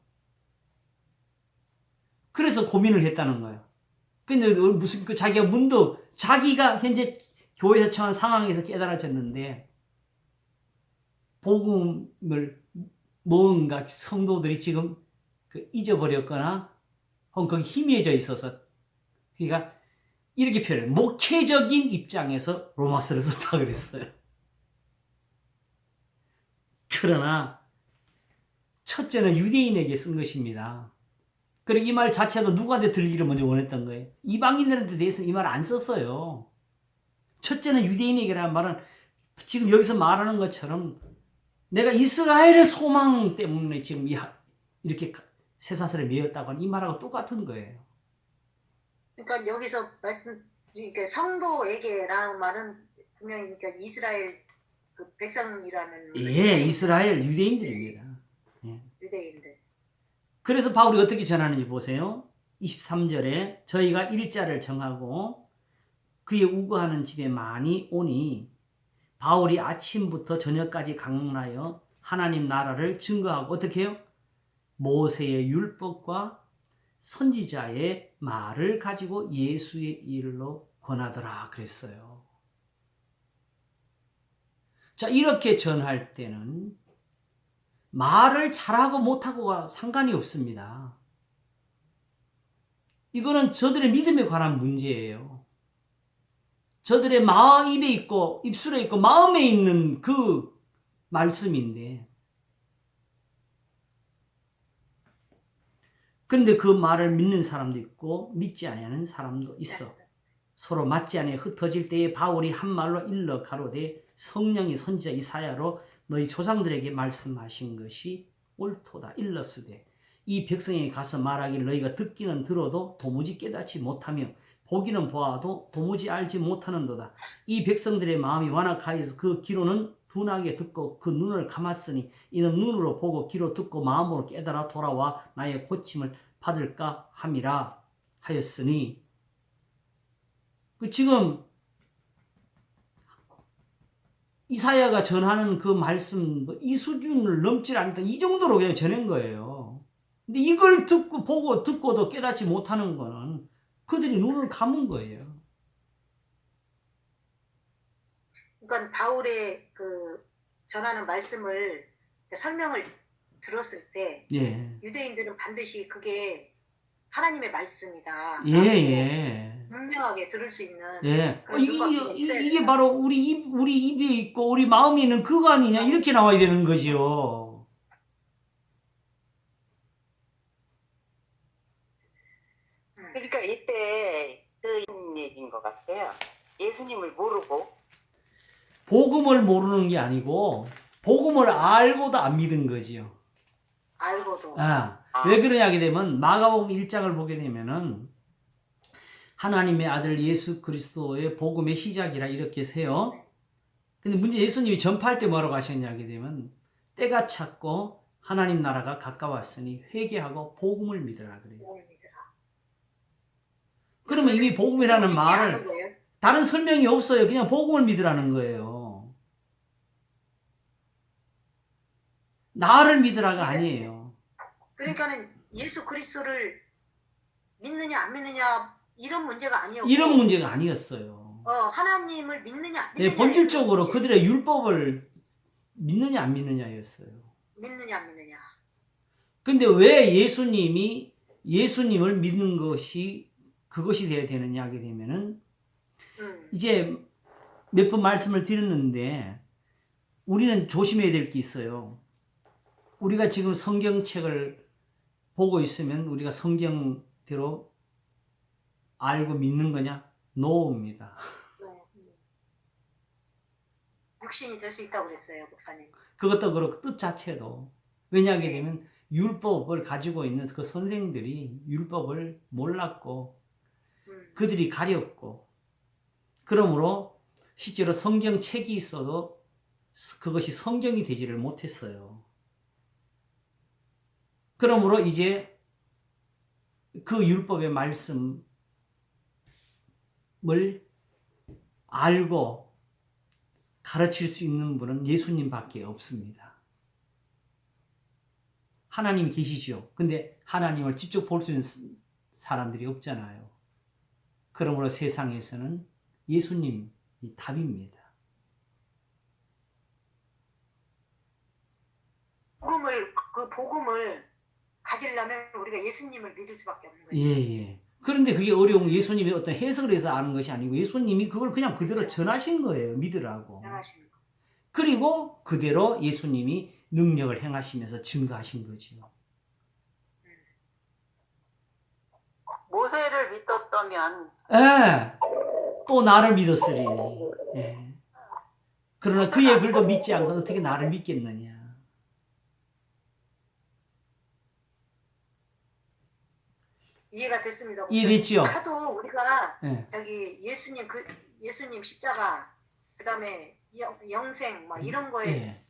그래서 고민을 했다는 거예요. 근데 무슨 그 자기가 문득 자기가 현재 교회에서 처한 상황에서 깨달아졌는데 복음을 뭔가 성도들이 지금 잊어버렸거나 혹은 거기 희미해져 있어서 그러니까 이렇게 표현해요. 목회적인 입장에서 로마서를 썼다 그랬어요. 그러나 첫째는 유대인에게 쓴 것입니다. 그리고 이 말 자체도 누구한테 들리기를 먼저 원했던 거예요. 이방인들한테 대해서는 이 말 안 썼어요. 첫째는 유대인에게라는 말은 지금 여기서 말하는 것처럼 내가 이스라엘의 소망 때문에 지금 이렇게 쇠사슬에 매였다고 하는 이 말하고 똑같은 거예요. 그러니까 여기서 말씀드리니까 성도에게라는 말은 분명히 그러니까 이스라엘 그 백성이라는 예, 이스라엘 유대인들입니다. 예. 유대인들. 그래서 바울이 어떻게 전하는지 보세요. 23절에 저희가 일자를 정하고 그의 우거하는 집에 많이 오니 바울이 아침부터 저녁까지 강론하여 하나님 나라를 증거하고 어떻게 해요? 모세의 율법과 선지자의 말을 가지고 예수의 일로 권하더라 그랬어요. 자, 이렇게 전할 때는 말을 잘하고 못하고가 상관이 없습니다. 이거는 저들의 믿음에 관한 문제예요. 저들의 입에 있고 입술에 있고 마음에 있는 그 말씀인데 그런데 그 말을 믿는 사람도 있고 믿지 아니하는 사람도 있어. 서로 맞지 아니하여 흩어질 때에 바울이 한 말로 일러 가로되 성령이 선지자 이사야로 너희 조상들에게 말씀하신 것이 옳도다. 일렀으되 이 백성에게 가서 말하기를 너희가 듣기는 들어도 도무지 깨닫지 못하며 보기는 보아도 도무지 알지 못하는도다. 이 백성들의 마음이 완악하여서 그 귀로는 둔하게 듣고 그 눈을 감았으니 이는 눈으로 보고 귀로 듣고 마음으로 깨달아 돌아와 나의 고침을 받을까 함이라 하였으니 지금 이사야가 전하는 그 말씀 이 수준을 넘지 않다 이 정도로 그냥 전한 거예요. 근데 이걸 듣고 보고 듣고도 깨닫지 못하는 거는 그들이 눈을 감은 거예요. 그러니까 바울의 그 전하는 말씀을 설명을 들었을 때 예. 유대인들은 반드시 그게 하나님의 말씀이다. 예. 분명하게 들을 수 있는 예. 그런 눈높이가 있어야 이게 된다. 바로 우리 입에 있고 우리 마음에 있는 그거 아니냐 이렇게 나와야 되는 거죠. 그러니까 이때 그 얘기인 것 같아요. 예수님을 모르고 복음을 모르는 게 아니고 복음을 알고도 안 믿은 거지요. 알고도. 왜 그러냐 하게 되면 마가복음 1장을 보게 되면은 하나님의 아들 예수 그리스도의 복음의 시작이라 이렇게 세요. 근데 문제 예수님이 전파할 때 뭐라고 하셨냐 하게 되면 때가 찼고 하나님 나라가 가까웠으니 회개하고 복음을 믿으라 그래요. 그러면 이미 복음이라는 말을 다른 설명이 없어요. 그냥 복음을 믿으라는 거예요. 나를 믿으라가 아니에요. 그러니까는 예수 그리스도를 믿느냐 안 믿느냐 이런 문제가 아니었고 이런 문제가 아니었어요. 하나님을 믿느냐 안 믿느냐 본질적으로 그들의 율법을 믿느냐 안 믿느냐였어요. 믿느냐 안 믿느냐. 근데 왜 예수님을 믿는 것이 그것이 되어야 되느냐 하게 되면은 이제 몇 번 말씀을 드렸는데 우리는 조심해야 될 게 있어요. 우리가 지금 성경책을 보고 있으면 우리가 성경대로 알고 믿는 거냐? 노입니다. 육신이 될 수 있다고 그랬어요, 목사님. 그것도 그렇고 뜻 자체도. 왜냐하게 되면 율법을 가지고 있는 그 선생들이 율법을 몰랐고 그들이 가렸고 그러므로 실제로 성경책이 있어도 그것이 성경이 되지를 못했어요. 그러므로 이제 그 율법의 말씀을 알고 가르칠 수 있는 분은 예수님밖에 없습니다. 하나님이 계시죠. 근데 하나님을 직접 볼 수 있는 사람들이 없잖아요. 그러므로 세상에서는 예수님이 답입니다. 그 복음을 가지려면 우리가 예수님을 믿을 수밖에 없는 거죠. 예. 그런데 그게 어려운 예수님이 어떤 해석을 해서 아는 것이 아니고 예수님이 그걸 그냥 그대로 그렇죠. 전하신 거예요. 믿으라고. 전하신 거. 그리고 그대로 예수님이 능력을 행하시면서 증거하신 거죠. 모세를 믿었다면 또 나를 믿었으리니. 그러나 그의 글도 믿지 않고 어떻게 나를 믿겠느냐. 이해가 됐습니다. 이해됐죠? 하도 우리가 저기 예수님 십자가 그다음에 영생 막 이런 거에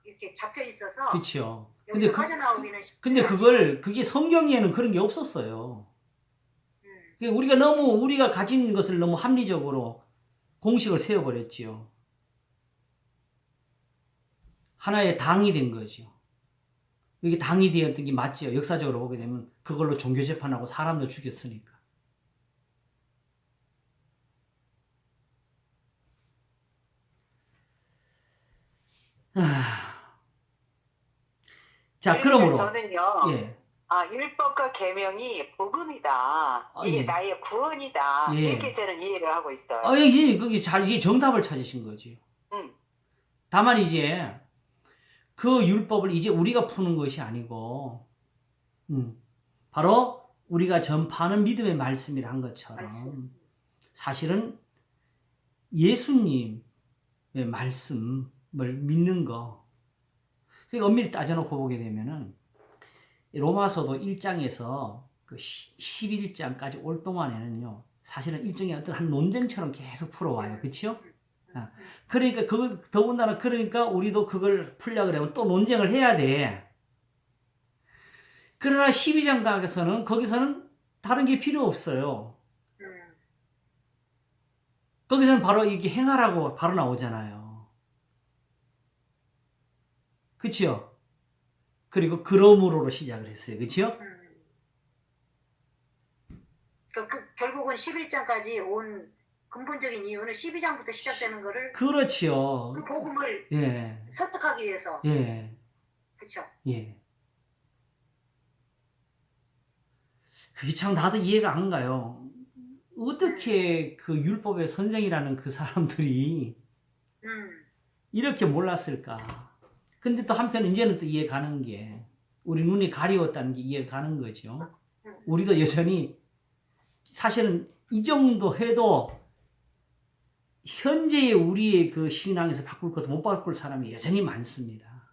이렇게 잡혀 있어서 그렇죠. 여기서 빠져나오기는 근데 그게 성경에는 그런 게 없었어요. 우리가 가진 것을 너무 합리적으로 공식을 세워버렸지요. 하나의 당이 된 거죠. 이게 당이 되었던 게 맞죠. 역사적으로 보게 되면 그걸로 종교 재판하고 사람도 죽였으니까. 자, 그러므로 저는요. 율법과 계명이 복음이다. 이게 나의 구원이다. 이렇게 저는 이해를 하고 있어요. 이게 정답을 찾으신 거지. 다만 이제 그 율법을 이제 우리가 푸는 것이 아니고 바로 우리가 전파하는 믿음의 말씀이라 한 것처럼 사실은 예수님의 말씀을 믿는 거. 그러니까 엄밀히 따져놓고 보게 되면은 로마서도 1장에서 그 11장까지 올 동안에는요, 사실은 일종의 어떤 한 논쟁처럼 계속 풀어와요. 그렇죠? 그러니까 더군다나 그러니까 우리도 그걸 풀려고 그러면 또 논쟁을 해야 돼. 그러나 12장 거기서는 다른 게 필요 없어요. 거기서는 바로 이게 행하라고 바로 나오잖아요. 그렇죠? 그리고 그러므로로 시작을 했어요. 그렇죠? 결국은 11장까지 온 근본적인 이유는 12장부터 시작되는 거를 그렇죠. 그 복음을 설득하기 위해서. 그렇죠? 그게 참 나도 이해가 안 가요. 어떻게 그 율법의 선생이라는 그 사람들이 이렇게 몰랐을까? 근데 또 한편 이제는 또 이해 가는 게 우리 눈이 가리웠다는 게 이해 가는 거죠. 우리도 여전히 사실은 이 정도 해도 현재의 우리의 그 신앙에서 바꿀 것도 못 바꿀 사람이 여전히 많습니다.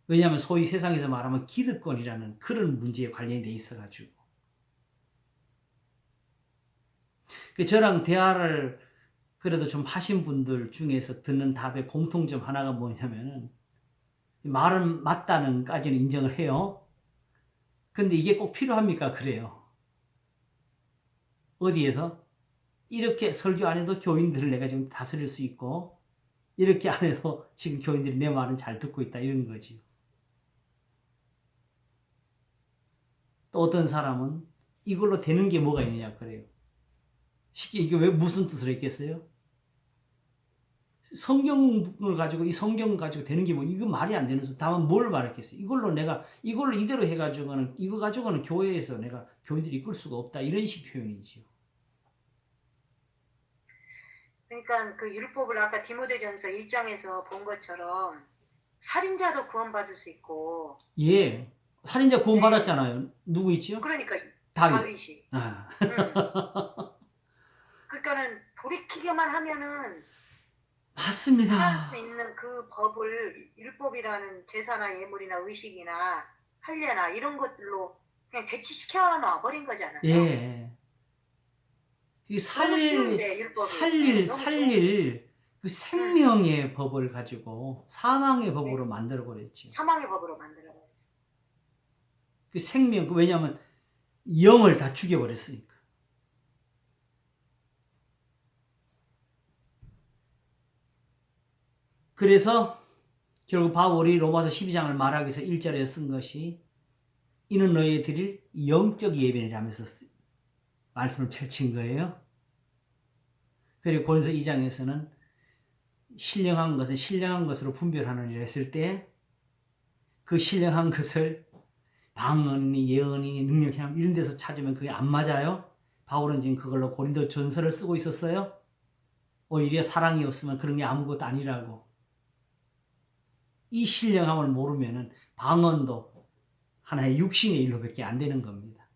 왜냐하면 소위 세상에서 말하면 기득권이라는 그런 문제에 관련이 돼 있어가지고. 저랑 대화를 그래도 좀 하신 분들 중에서 듣는 답의 공통점 하나가 뭐냐면은, 말은 맞다는까지는 인정을 해요. 근데 이게 꼭 필요합니까? 그래요. 어디에서? 이렇게 설교 안 해도 교인들을 내가 지금 다스릴 수 있고, 이렇게 안 해도 지금 교인들이 내 말은 잘 듣고 있다, 이런 거지. 또 어떤 사람은 이걸로 되는 게 뭐가 있느냐, 그래요. 쉽게 이게 왜 무슨 뜻을 했겠어요? 성경을 가지고, 이 성경 가지고 되는 게 뭐, 이거 말이 안 되는 소. 다만 뭘 말했겠어요? 이걸로 이대로 해가지고는, 이거 가지고는 교회에서 내가 교인들이 이끌 수가 없다, 이런 식 표현이지요. 그러니까 그 율법을 아까 디모데전서 1장에서 본 것처럼 살인자도 구원받을 수 있고. 예. 살인자 구원받았잖아요. 네. 누구 있지요? 그러니까 다윗이. 아. 그러니까는 돌이키기만 하면은 맞습니다. 살아날 수 있는 그 법을 율법이라는 제사나 예물이나 의식이나 할례나 이런 것들로 그냥 대치시켜 놔버린 거잖아요. 예. 이 살릴 그 생명의 법을 가지고 사망의 법으로 만들어 버렸지. 사망의 법으로 만들어 버렸어. 그 생명, 왜냐하면 영을 다 죽여 버렸으니까. 그래서 결국 바울이 로마서 12장을 말하기 위해서 1절에 쓴 것이, 이는 너희에 드릴 영적 예배라면서 말씀을 펼친 거예요. 그리고 고린도서 2장에서는 신령한 것은 신령한 것으로 분별하느니라 했을 때, 그 신령한 것을 방언이니 예언이니 능력이 이런 데서 찾으면 그게 안 맞아요. 바울은 지금 그걸로 고린도 전서를 쓰고 있었어요. 오히려 사랑이 없으면 그런 게 아무것도 아니라고. 이 신령함을 모르면은 방언도 하나의 육신의 일로밖에 안 되는 겁니다.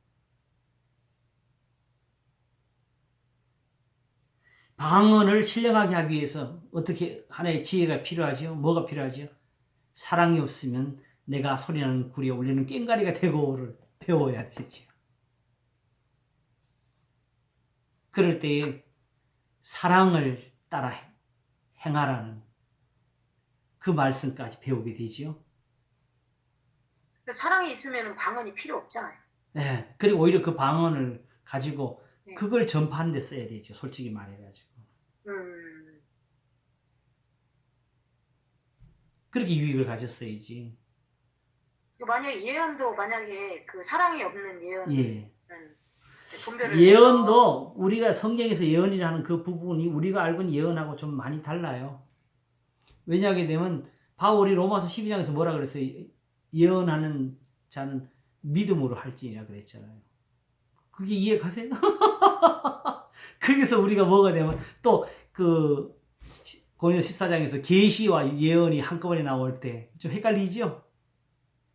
방언을 신령하게 하기 위해서 어떻게 하나의 지혜가 필요하죠? 뭐가 필요하죠? 사랑이 없으면 내가 소리나는 구리에 울리는 꽹과리가 되고를 배워야 되죠. 그럴 때에 사랑을 따라 행하라는 그 말씀까지 배우게 되지요. 사랑이 있으면 방언이 필요 없잖아요. 네, 그리고 오히려 그 방언을 가지고 그걸 전파하는 데 써야 되죠. 솔직히 말해가지고. 그렇게 유익을 가졌어야지. 만약에 예언도 만약에 그 사랑이 없는 예언. 예. 예언도 우리가 성경에서 예언이라는 그 부분이 우리가 알고 있는 예언하고 좀 많이 달라요. 왜냐하게 되면 바울이 로마서 12장에서 뭐라 그랬어요? 예언하는 자는 믿음으로 할지니라 그랬잖아요. 그게 이해가세요? 거기서 우리가 뭐가 되면 또 그 고린도 14장에서 계시와 예언이 한꺼번에 나올 때 좀 헷갈리죠?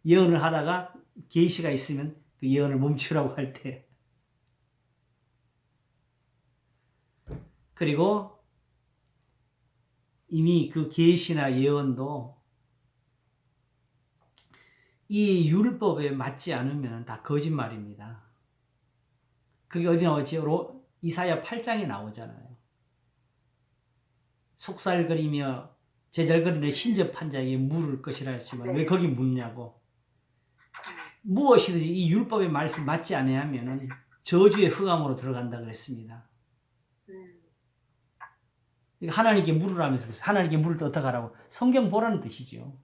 예언을 하다가 계시가 있으면 그 예언을 멈추라고 할 때. 그리고 이미 그 계시나 예언도 이 율법에 맞지 않으면 다 거짓말입니다. 그게 어디 나오죠? 이사야 8장에 나오잖아요. 속살거리며 제잘거리는 신접한 자에게 물을 것이라 했지만 왜 거기 묻냐고. 무엇이든지 이 율법의 말씀 맞지 않으면 저주의 흑암으로 들어간다 그랬습니다. 하나님께 물으라면서 하나님께 물을 때 어떻게 하라고? 성경 보라는 뜻이죠.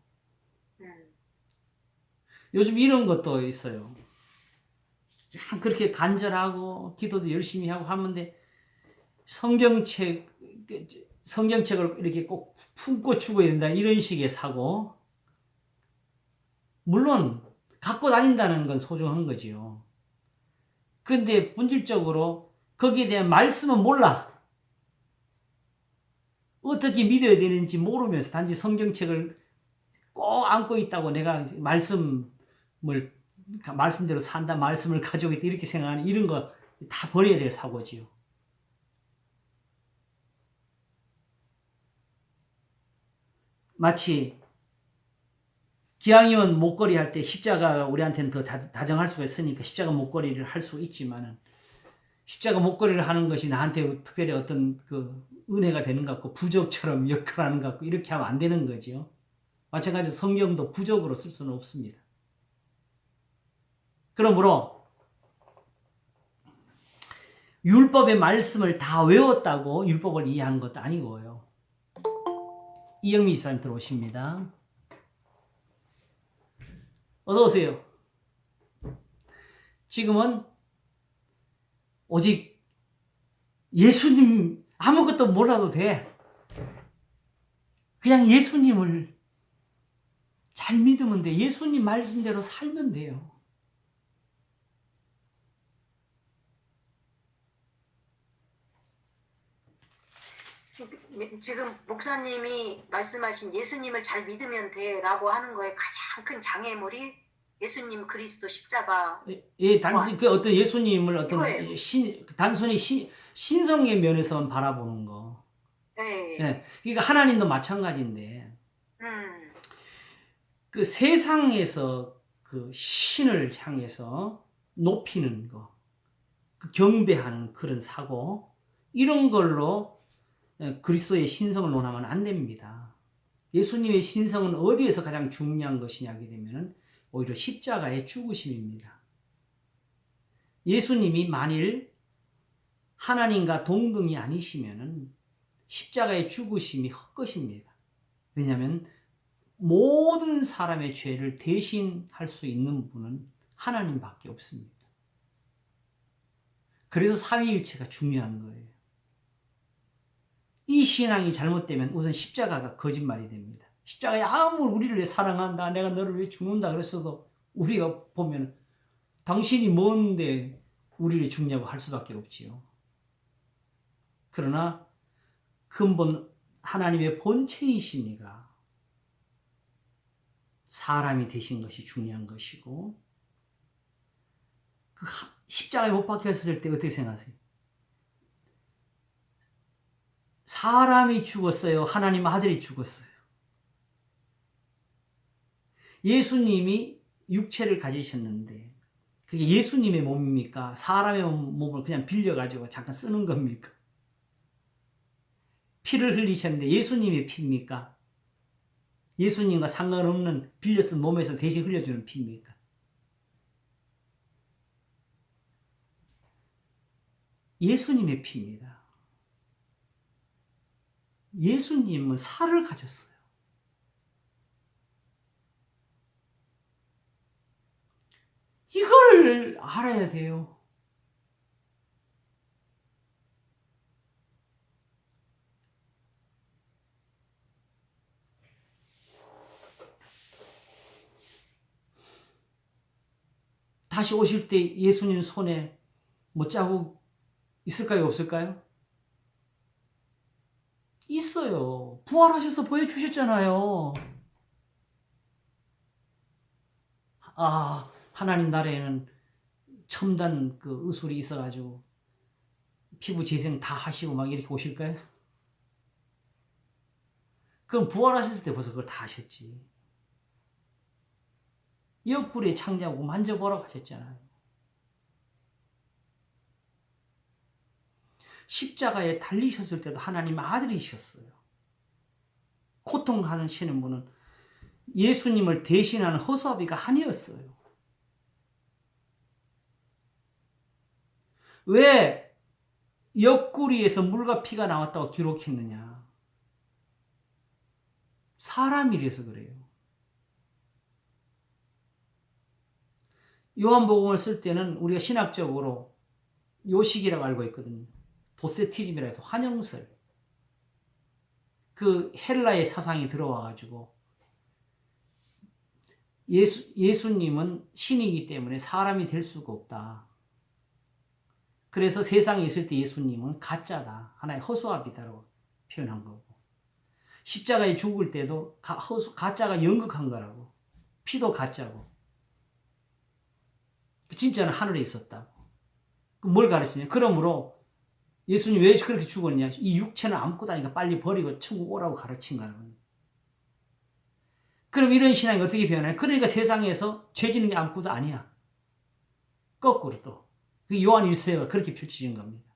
요즘 이런 것도 있어요. 참 그렇게 간절하고 기도도 열심히 하고 하는데 성경책을 이렇게 꼭 품고 죽어야 된다 이런 식의 사고. 물론 갖고 다닌다는 건 소중한 거지요. 근데 본질적으로 거기에 대한 말씀은 몰라. 어떻게 믿어야 되는지 모르면서 단지 성경책을 꼭 안고 있다고 내가 말씀대로 산다, 말씀을 가지고 있다 이렇게 생각하는 이런 거 다 버려야 될 사고지요. 마치 기왕이면 목걸이 할 때 십자가가 우리한테는 더 다정할 수가 있으니까 십자가 목걸이를 할 수 있지만은 십자가 목걸이를 하는 것이 나한테 특별히 어떤 그 은혜가 되는 것 같고 부적처럼 역할하는 것 같고 이렇게 하면 안 되는 거죠. 마찬가지로 성경도 부적으로 쓸 수는 없습니다. 그러므로 율법의 말씀을 다 외웠다고 율법을 이해한 것도 아니고요. 이영미 집사님 들어오십니다. 어서 오세요. 지금은 오직 예수님 아무것도 몰라도 돼. 그냥 예수님을 잘 믿으면 돼. 예수님 말씀대로 살면 돼요. 지금 목사님이 말씀하신 예수님을 잘 믿으면 돼라고 하는 거에 가장 큰 장애물이 예수님 그리스도 십자가. 예, 단순히 그 어떤 예수님을 어떤 단순히 신성의 면에서만 바라보는 거. 네. 예, 그러니까 하나님도 마찬가지인데. 그 세상에서 그 신을 향해서 높이는 거, 그 경배하는 그런 사고, 이런 걸로 그리스도의 신성을 논하면 안 됩니다. 예수님의 신성은 어디에서 가장 중요한 것이냐게 되면은 오히려 십자가의 죽으심입니다. 예수님이 만일 하나님과 동등이 아니시면은 십자가의 죽으심이 헛것입니다. 왜냐하면 모든 사람의 죄를 대신할 수 있는 분은 하나님밖에 없습니다. 그래서 삼위일체가 중요한 거예요. 이 신앙이 잘못되면 우선 십자가가 거짓말이 됩니다. 십자가에 아무리 우리를 왜 사랑한다, 내가 너를 왜 죽는다 그랬어도 우리가 보면 당신이 뭔데 우리를 죽냐고 할 수밖에 없지요. 그러나 근본 하나님의 본체이시니까 사람이 되신 것이 중요한 것이고, 그 십자가에 못 박혔을 때 어떻게 생각하세요? 사람이 죽었어요? 하나님 아들이 죽었어요? 예수님이 육체를 가지셨는데 그게 예수님의 몸입니까? 사람의 몸을 그냥 빌려가지고 잠깐 쓰는 겁니까? 피를 흘리셨는데 예수님의 피입니까? 예수님과 상관없는 빌려 쓴 몸에서 대신 흘려주는 피입니까? 예수님의 피입니다. 예수님은 살을 가졌어요. 이걸 알아야 돼요. 다시 오실 때 예수님 손에 뭐 자국 있을까요? 없을까요? 있어요. 부활하셔서 보여주셨잖아요. 아, 하나님 나라에는 첨단 그 의술이 있어가지고 피부 재생 다 하시고 막 이렇게 오실까요? 그럼 부활하셨을 때 벌써 그걸 다 하셨지. 옆구리에 창자고 만져보라고 하셨잖아요. 십자가에 달리셨을 때도 하나님 아들이셨어요. 고통하시는 분은 예수님을 대신하는 허수아비가 아니었어요. 왜 옆구리에서 물과 피가 나왔다고 기록했느냐? 사람이라서 그래요. 요한복음을 쓸 때는 우리가 신학적으로 요식이라고 알고 있거든요. 도세티즘이라 해서 환영설. 그 헬라의 사상이 들어와가지고 예수님은 신이기 때문에 사람이 될 수가 없다. 그래서 세상에 있을 때 예수님은 가짜다. 하나의 허수아비다라고 표현한 거고. 십자가에 죽을 때도 가짜가 연극한 거라고. 피도 가짜고. 진짜는 하늘에 있었다고. 뭘 가르치냐? 그러므로 예수님 왜 그렇게 죽었냐? 이 육체는 아무것도 아니까 빨리 버리고 천국 오라고 가르친 거라고. 그럼 이런 신앙이 어떻게 변해요? 그러니까 세상에서 죄 지는 게 아무것도 아니야. 거꾸로 또. 그 요한 1서가 그렇게 펼쳐진 겁니다.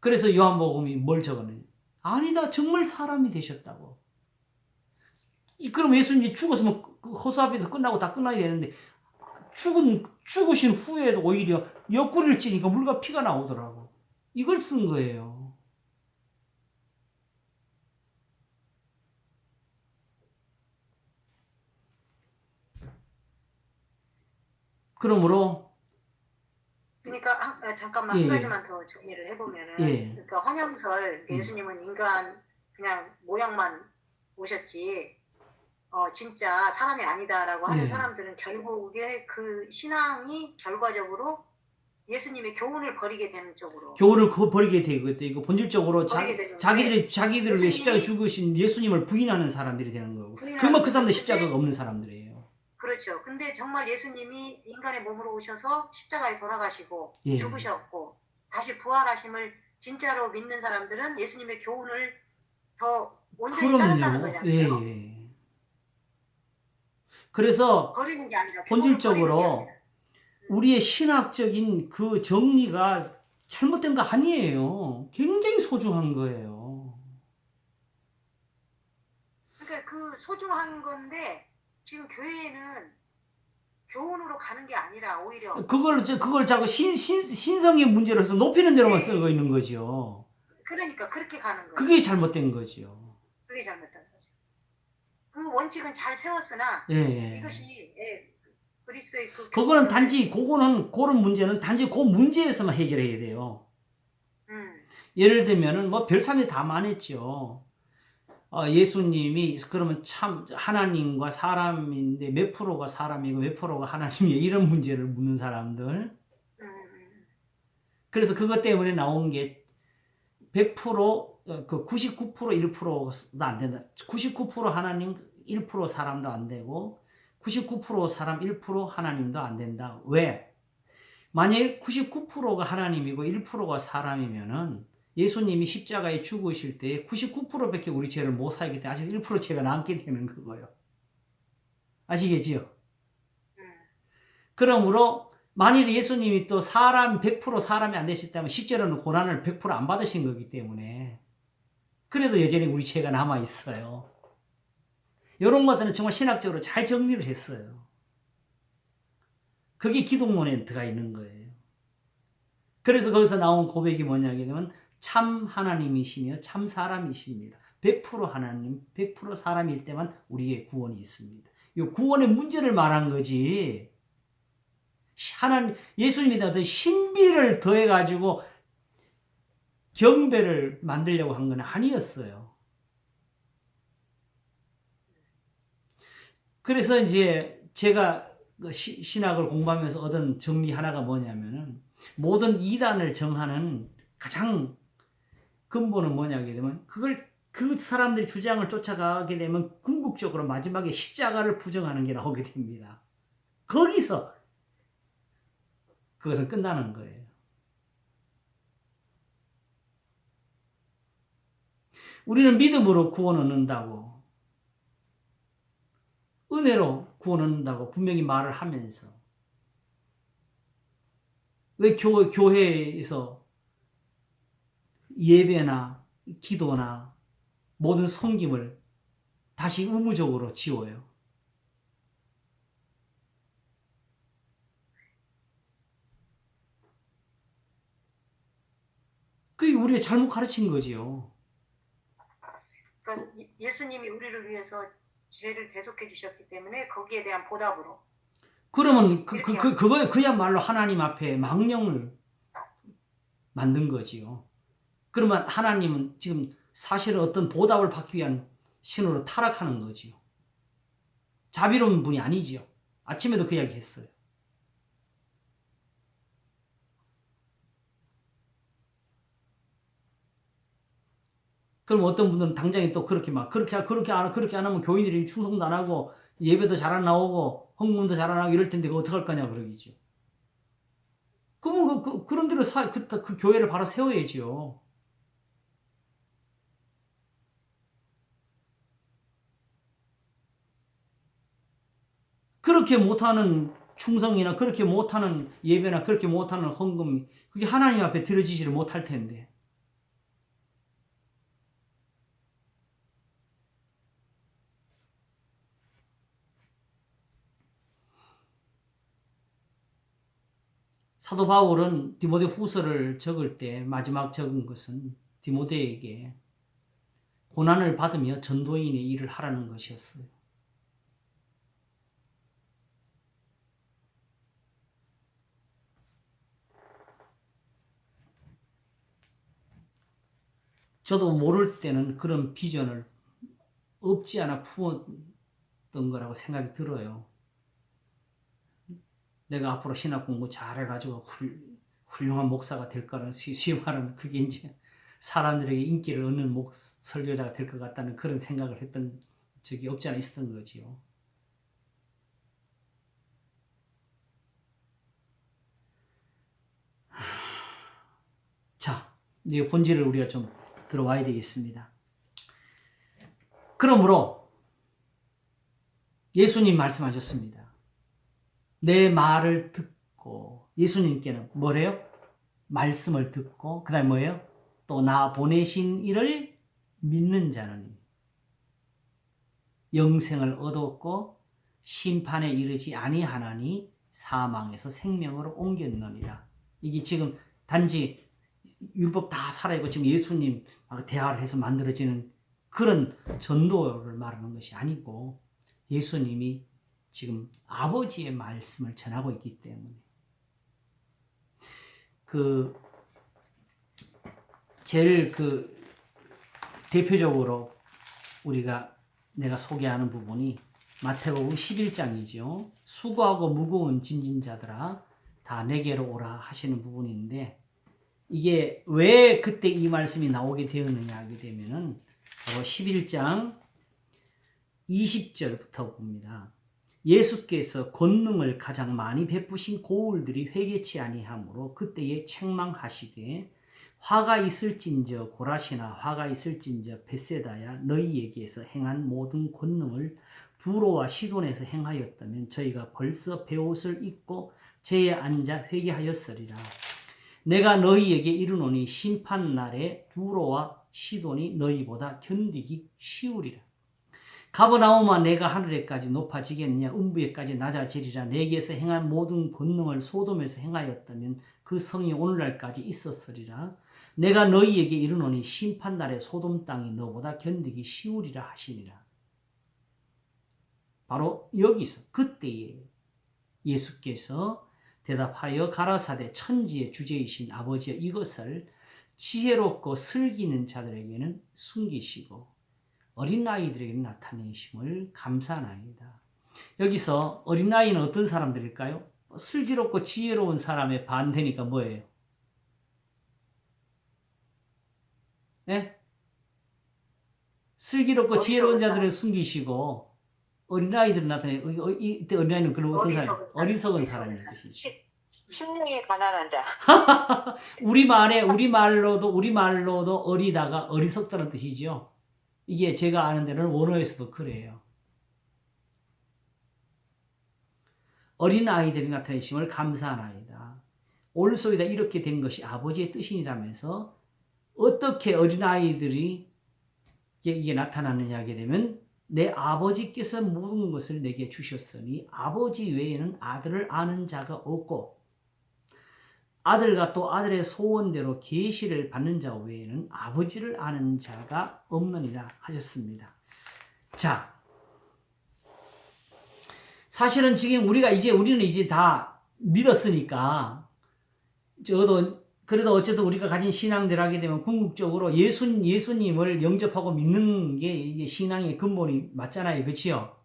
그래서 요한복음이 뭘 적었느냐? 아니다. 정말 사람이 되셨다고. 그럼 예수님이 죽었으면 허수아비도 끝나고 다 끝나야 되는데 죽으신 후에도 오히려 옆구리를 찌니까 물과 피가 나오더라고. 이걸 쓴 거예요. 그러므로 그러니까 잠깐만 예, 한 가지만 더 정리를 해보면은 그러니까 황영설 예수님은 인간 그냥 모양만 오셨지 진짜 사람이 아니다라고 하는 사람들은 결국에 그 신앙이 결과적으로 예수님의 교훈을 버리게 되는 쪽으로 교훈을 버리게 되고 본질적으로 자기들을 위해 십자가에 죽으신 예수님을 부인하는 사람들이 되는 거고 그러면 그 사람들 십자가가 없는 사람들이에요. 그렇죠. 근데 정말 예수님이 인간의 몸으로 오셔서 십자가에 돌아가시고 죽으셨고 다시 부활하심을 진짜로 믿는 사람들은 예수님의 교훈을 더 온전히 따른다는 거잖아요. 그래서 버리는 게 아니라 본질적으로 우리의 신학적인 그 정리가 잘못된 거 아니에요. 굉장히 소중한 거예요. 그러니까 그 소중한 건데 지금 교회에는 교훈으로 가는 게 아니라 오히려 그걸 자꾸 신성의 문제로 해서 높이는 대로만 쓰고 있는 거죠. 그러니까 그렇게 가는 거예요. 그게 잘못된 거죠. 그게 잘못된 거죠. 그 원칙은 잘 세웠으나 이것이 그리스도의 그거는 단지 그런 문제는 단지 그 문제에서만 해결해야 돼요. 예를 들면은 뭐 별사람이 다 많았죠. 예수님이 그러면 참 하나님과 사람인데 몇 프로가 사람이고 몇 프로가 하나님이에요. 이런 문제를 묻는 사람들. 그래서 그것 때문에 나온 게 100%, 그 99%, 1%도 안 된다. 99% 하나님, 1% 사람도 안 되고 99% 사람, 1% 하나님도 안 된다. 왜? 만약 99%가 하나님이고 1%가 사람이면은 예수님이 십자가에 죽으실 때 99%밖에 우리 죄를 못 사기 때문에 아직 1% 죄가 남게 되는 거고요. 아시겠지요? 그러므로 만일 예수님이 또 사람 100% 사람이 안 되셨다면 실제로는 고난을 100% 안 받으신 거기 때문에 그래도 여전히 우리 죄가 남아 있어요. 이런 것들은 정말 신학적으로 잘 정리를 했어요. 그게 기독론에 들어가 있는 거예요. 그래서 거기서 나온 고백이 뭐냐면 참 하나님이시며 참 사람이십니다. 100% 하나님, 100% 사람일 때만 우리의 구원이 있습니다. 이 구원의 문제를 말한 거지. 예수님이 어떤 신비를 더해가지고 경배를 만들려고 한 건 아니었어요. 그래서 이제 제가 신학을 공부하면서 얻은 정리 하나가 뭐냐면은 모든 이단을 정하는 가장 근본은 뭐냐게 되면 그 사람들이 주장을 쫓아가게 되면 궁극적으로 마지막에 십자가를 부정하는 게 나오게 됩니다. 거기서 그것은 끝나는 거예요. 우리는 믿음으로 구원 얻는다고 은혜로 구원 얻는다고 분명히 말을 하면서 왜 교회에서 예배나 기도나 모든 섬김을 다시 의무적으로 지워요? 그게 우리가 잘못 가르친 거지요. 그러니까 예수님이 우리를 위해서 죄를 대속해 주셨기 때문에 거기에 대한 보답으로. 그러면 그야말로 하나님 앞에 망령을 만든 거지요. 그러면 하나님은 지금 사실은 어떤 보답을 받기 위한 신으로 타락하는 거지요. 자비로운 분이 아니지요. 아침에도 그 이야기 했어요. 그럼 어떤 분들은 당장에 또 그렇게 안 하면 교인들이 충성도 안 하고 예배도 잘 안 나오고 헌금도 잘 안 하고 이럴 텐데 그거 어떡할 거냐 그러겠죠. 그러면 그런 대로 그 교회를 바로 세워야지요. 그렇게 못하는 충성이나 그렇게 못하는 예배나 그렇게 못하는 헌금, 그게 하나님 앞에 드려지지를 못할 텐데. 사도 바울은 디모데 후서를 적을 때 마지막 적은 것은 디모데에게 고난을 받으며 전도인의 일을 하라는 것이었어요. 저도 모를 때는 그런 비전을 없지 않아 품었던 거라고 생각이 들어요. 내가 앞으로 신학 공부 잘해가지고 훌륭한 목사가 될 거라는, 쉬운 말하면 그게 이제 사람들에게 인기를 얻는 설교자가 될 것 같다는 그런 생각을 했던 적이 없지 않아 있었던 거지요. 자, 이제 본질을 우리가 좀 들어와야 되겠습니다. 그러므로 예수님 말씀하셨습니다. 내 말을 듣고, 예수님께는 뭐래요? 말씀을 듣고, 그 다음에 뭐예요? 또 나 보내신 이를 믿는 자는 영생을 얻었고 심판에 이르지 아니하나니 사망에서 생명으로 옮겼느니라. 이게 지금 단지 율법 다 살아있고 지금 예수님 대화를 해서 만들어지는 그런 전도를 말하는 것이 아니고 예수님이 지금 아버지의 말씀을 전하고 있기 때문에 제일 대표적으로 내가 소개하는 부분이 마태복음 11장이죠. 수고하고 무거운 짐진 자들아 다 내게로 오라 하시는 부분인데 이게 왜 그때 이 말씀이 나오게 되었느냐 하게 되면은 바로 11장 20절부터 봅니다. 예수께서 권능을 가장 많이 베푸신 고울들이 회개치 아니하므로 그때에 책망하시되 화가 있을진저 고라시나 화가 있을진저 벳세다야 너희에게서 행한 모든 권능을 두로와 시돈에서 행하였다면 저희가 벌써 베옷을 입고 제에 앉아 회개하였으리라. 내가 너희에게 이르노니 심판날에 두로와 시돈이 너희보다 견디기 쉬우리라. 가버나움아 내가 하늘에까지 높아지겠느냐 음부에까지 낮아지리라. 내게서 행한 모든 권능을 소돔에서 행하였다면 그 성이 오늘날까지 있었으리라. 내가 너희에게 이르노니 심판날에 소돔 땅이 너보다 견디기 쉬우리라 하시니라. 바로 여기서 그때에 예수께서 대답하여 가라사대 천지의 주제이신 아버지여 이것을 지혜롭고 슬기는 자들에게는 숨기시고 어린아이들에게는 나타내심을 감사하나이다. 여기서 어린아이는 어떤 사람들일까요? 슬기롭고 지혜로운 사람의 반대니까 뭐예요? 네? 슬기롭고 지혜로운 자들을 숨기시고 어린아이들을 나타내요. 이때 어린아이는 그런 어떤 사람? 어리석은 사람이라는 뜻이죠. 심령이 가난한 자. 우리말로도 어리다가 어리석다는 뜻이죠. 이게 제가 아는 데는 원어에서도 그래요. 어린아이들이 나타내심을 감사하나이다. 올소이다 이렇게 된 것이 아버지의 뜻이라면서 어떻게 어린아이들이 이게 나타나느냐 하게 되면 내 아버지께서 모든 것을 내게 주셨으니 아버지 외에는 아들을 아는 자가 없고 아들과 또 아들의 소원대로 계시를 받는 자 외에는 아버지를 아는 자가 없느니라 하셨습니다. 자, 사실은 지금 우리는 이제 다 믿었으니까 그래도 어쨌든 우리가 가진 신앙대로 하게 되면 궁극적으로 예수님을 영접하고 믿는 게 이제 신앙의 근본이 맞잖아요. 그렇지요?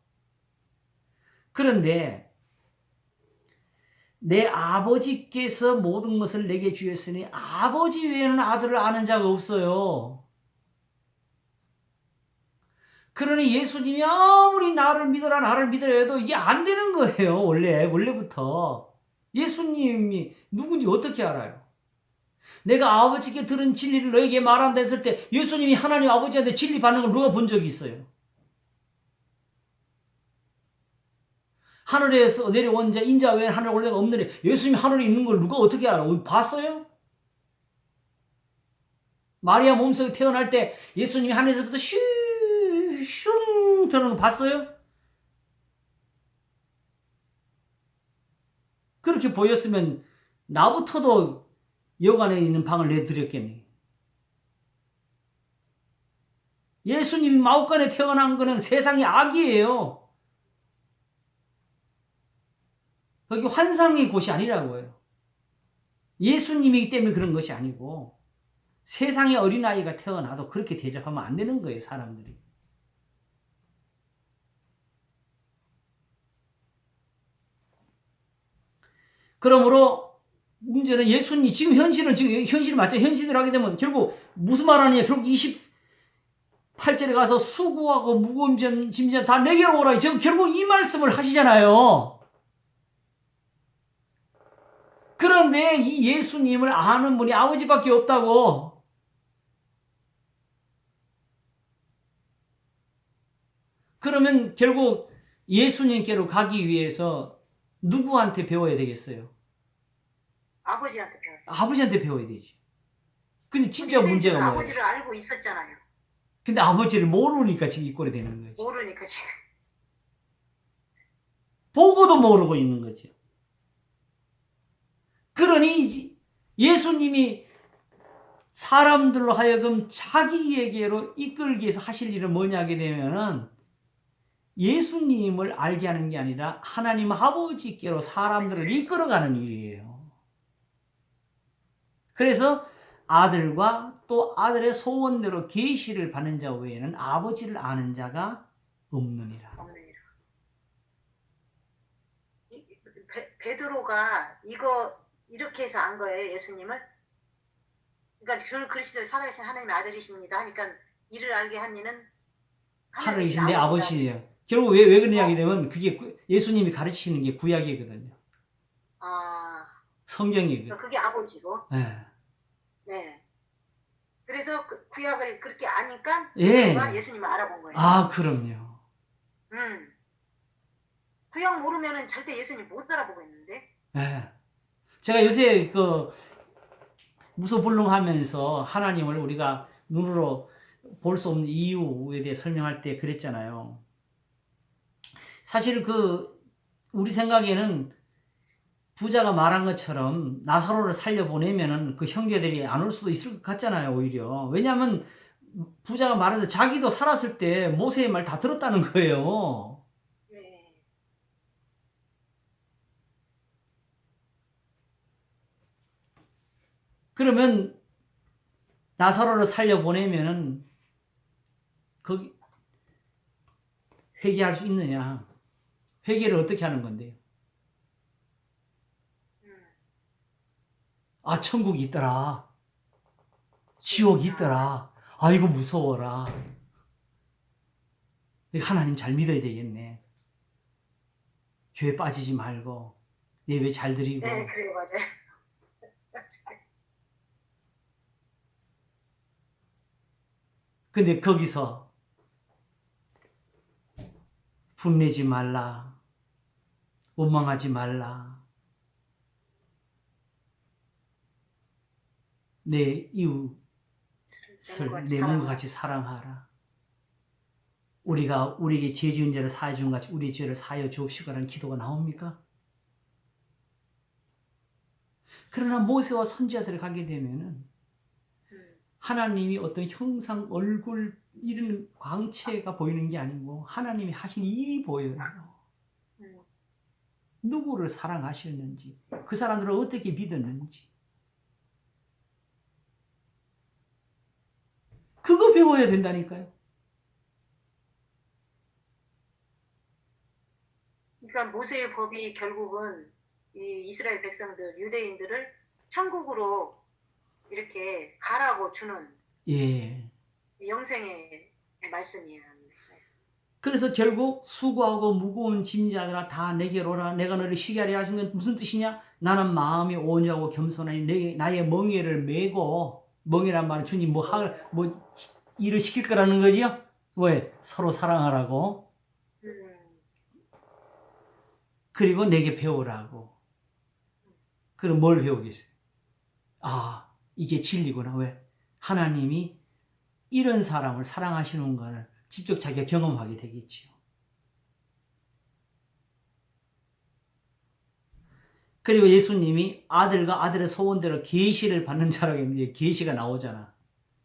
그런데 내 아버지께서 모든 것을 내게 주셨으니 아버지 외에는 아들을 아는 자가 없어요. 그러니 예수님이 아무리 나를 믿어라 해도 이게 안 되는 거예요. 원래부터. 예수님이 누군지 어떻게 알아요? 내가 아버지께 들은 진리를 너에게 말한다 했을 때 예수님이 하나님 아버지한테 진리 받는 걸 누가 본 적이 있어요? 하늘에서 내려온 자 인자 외에 하늘 올 데가 없느니 예수님이 하늘에 있는 걸 누가 어떻게 알아? 봤어요? 마리아 몸속에 태어날 때 예수님이 하늘에서부터 슈슝 들어오는 거 봤어요? 그렇게 보였으면 나부터도 여관에 있는 방을 내드렸겠네. 예수님이 마옥간에 태어난 거는 세상의 악이에요. 거기 환상의 곳이 아니라고요. 예수님이기 때문에 그런 것이 아니고 세상의 어린아이가 태어나도 그렇게 대접하면 안 되는 거예요, 사람들이. 그러므로 문제는 예수님, 지금 현실을 맞죠? 현실대로 하게 되면 결국 무슨 말 하느냐? 결국 28절에 가서 수고하고 무거운 짐진 다 내게로 오라. 지금 결국 이 말씀을 하시잖아요. 그런데 이 예수님을 아는 분이 아버지밖에 없다고. 그러면 결국 예수님께로 가기 위해서 누구한테 배워야 되겠어요? 아버지한테 배워야 돼. 아버지한테 배워야 되지. 근데 진짜 문제가 뭐예요? 아버지를 알고 있었잖아요. 근데 아버지를 모르니까 지금 이 꼴이 되는 거지. 모르니까 지금. 보고도 모르고 있는 거죠. 그러니 예수님이 사람들로 하여금 자기에게로 이끌기 위해서 하실 일은 뭐냐 하게 되면은 예수님을 알게 하는 게 아니라 하나님 아버지께로 사람들을 이끌어가는 일이에요. 그래서 아들과 또 아들의 소원대로 계시를 받는 자 외에는 아버지를 아는 자가 없느니라. 베드로가 이거 이렇게 해서 안 거예요, 예수님을. 그러니까 주 그리스도 살아계신 하나님의 아들이십니다 하니까 이를 알게 한 이는 하늘이신 내 아버지예요. 결국 왜 그러냐 하게 되면 그게 예수님이 가르치는 게 구약이거든요. 아, 성경이거든요. 그게 아버지고. 네. 네. 그래서 그 구약을 그렇게 아니까 예. 예수님을 알아본 거예요. 아, 그럼요. 구약 모르면은 절대 예수님 못 알아보겠는데. 네. 제가 요새 무소불능하면서 하나님을 우리가 눈으로 볼 수 없는 이유에 대해 설명할 때 그랬잖아요. 사실 우리 생각에는 부자가 말한 것처럼 나사로를 살려보내면은 그 형제들이 안 올 수도 있을 것 같잖아요, 오히려. 왜냐하면 부자가 말하는데 자기도 살았을 때 모세의 말 다 들었다는 거예요. 네. 그러면 나사로를 살려보내면은 거기 회개할 수 있느냐? 회개를 어떻게 하는 건데요? 아, 천국이 있더라. 지옥이 있더라. 아이고 무서워라. 하나님 잘 믿어야 되겠네. 교회 빠지지 말고 예배 잘 드리고. 네, 그래요, 맞아요. 근데 거기서 분내지 말라. 원망하지 말라. 내 이웃을 내 몸과 같이 사랑하라. 우리가 우리에게 죄 지은 자를 사하여 준 같이 우리의 죄를 사하여 주옵시고라는 기도가 나옵니까? 그러나 모세와 선지자들을 가게 되면은 하나님이 어떤 형상, 얼굴 이런 광채가 보이는 게 아니고 하나님이 하신 일이 보여요. 누구를 사랑하셨는지, 그 사람들을 어떻게 믿었는지. 그거 배워야 된다니까요. 그러니까 모세의 법이 결국은 이 이스라엘 백성들, 유대인들을 천국으로 이렇게 가라고 주는 영생의 말씀이에요. 그래서 결국 수고하고 무거운 짐자들아 다 내게로 오라. 내가 너를 쉬게 하리라 하신 건 무슨 뜻이냐? 나는 마음이 온유하고 겸손하니 나의 멍에를 메고, 멍에란 말은 주님 일을 시킬 거라는 거지요? 왜? 서로 사랑하라고. 그리고 내게 배우라고. 그럼 뭘 배우겠어요? 아, 이게 진리구나. 왜? 하나님이 이런 사람을 사랑하시는 것을 직접 자기가 경험하게 되겠지요. 그리고 예수님이 아들과 아들의 소원대로 계시를 받는 자라고 했는데 계시가 나오잖아.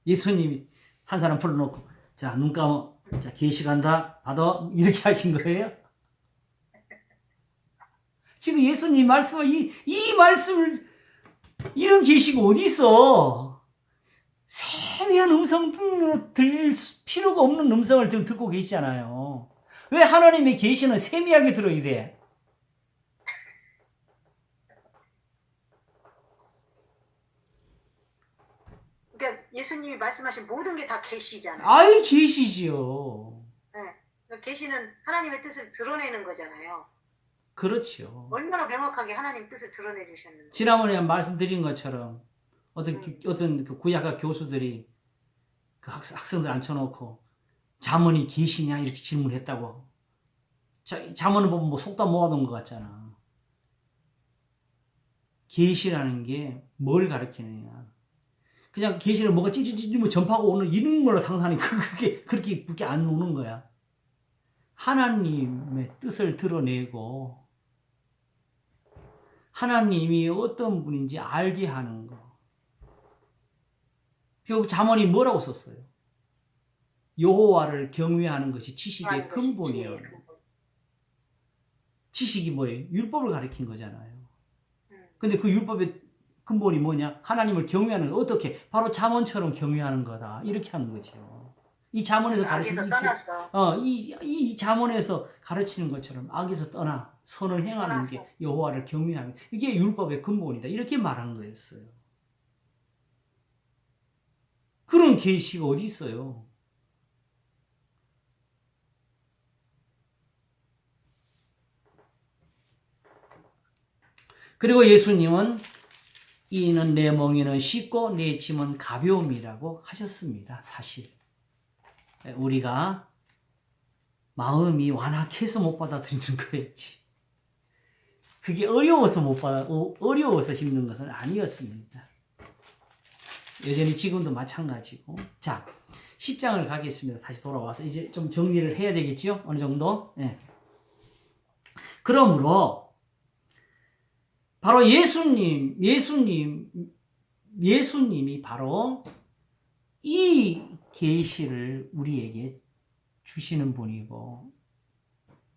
예수님이 한 사람 불러놓고 자, 눈 감아. 자, 계시 간다. 받아. 이렇게 하신 거예요? 지금 예수님 말씀은 이 말씀을 이런 계시가 어디 있어? 세미한 음성으로 들릴 필요가 없는 음성을 지금 듣고 계시잖아요. 왜 하나님의 계시는 세미하게 들어야 돼? 그러니까 예수님이 말씀하신 모든 게 다 계시잖아요. 아이, 계시지요. 네. 계시는 하나님의 뜻을 드러내는 거잖아요. 그렇죠. 얼마나 명확하게 하나님 뜻을 드러내 주셨는데. 지난번에 말씀드린 것처럼 어떤 그 구약학 교수들이 그 학생들 앉혀놓고 잠언이 계시냐 이렇게 질문했다고. 잠언을 보면 뭐 속담 모아둔 것 같잖아. 계시라는 게 뭘 가르치느냐. 그냥 계시를 뭐가 찌릿찌릿 전파하고 오는 이런 걸로 상상하니 그렇게 안 오는 거야. 하나님의 뜻을 드러내고 하나님이 어떤 분인지 알게 하는 거. 결국 잠언이 뭐라고 썼어요? 여호와를 경외하는 것이 지식의 근본이에요. 지식이 뭐예요? 율법을 가리킨 거잖아요. 근데 그 율법의 근본이 뭐냐? 하나님을 경외하는 거. 어떻게? 바로 잠언처럼 경외하는 거다. 이렇게 하는 거죠. 이 잠언에서 가르치는 이 잠언에서 가르치는 것처럼 악에서 떠나 선을 행하는 게 여호와를 경외하는 이게 율법의 근본이다. 이렇게 말한 거였어요. 그런 계시가 어디 있어요? 그리고 예수님은 이는 내 멍에는 쉽고 내 짐은 가벼움이라고 하셨습니다. 사실 우리가 마음이 완악해서 못 받아들이는 거였지. 그게 어려워서 어려워서 힘든 것은 아니었습니다. 여전히 지금도 마찬가지고. 자, 10장을 가겠습니다. 다시 돌아와서 이제 좀 정리를 해야 되겠죠? 어느 정도? 네. 그러므로 바로 예수님이 바로 이 계시를 우리에게 주시는 분이고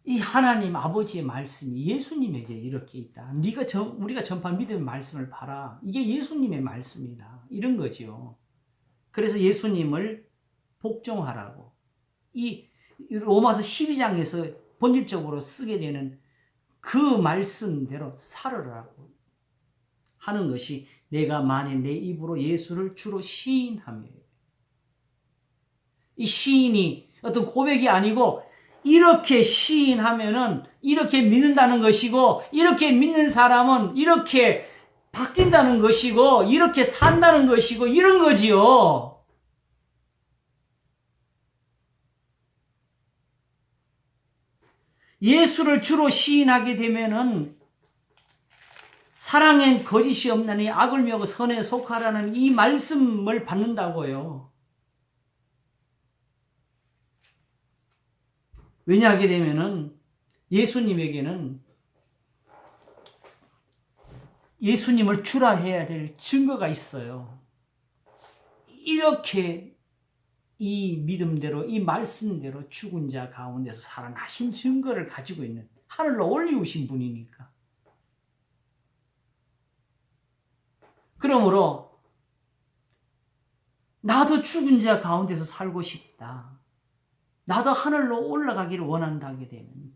이 하나님 아버지의 말씀이 예수님에게 이렇게 있다. 우리가 전파한 믿음의 말씀을 봐라. 이게 예수님의 말씀이다. 이런 거죠. 그래서 예수님을 복종하라고. 이 로마서 12장에서 본질적으로 쓰게 되는 그 말씀대로 살으라고 하는 것이 내가 만일 내 입으로 예수를 주로 시인하며 이 시인이 어떤 고백이 아니고 이렇게 시인하면은 이렇게 믿는다는 것이고 이렇게 믿는 사람은 이렇게 바뀐다는 것이고 이렇게 산다는 것이고 이런 거지요. 예수를 주로 시인하게 되면은 사랑엔 거짓이 없나니 악을 미하고 선에 속하라는 이 말씀을 받는다고요. 왜냐하게 되면은 예수님에게는 예수님을 주라 해야 될 증거가 있어요. 이렇게 이 믿음대로 이 말씀대로 죽은 자 가운데서 살아나신 증거를 가지고 있는 하늘로 올리우신 분이니까. 그러므로 나도 죽은 자 가운데서 살고 싶다. 나도 하늘로 올라가기를 원한다게 되면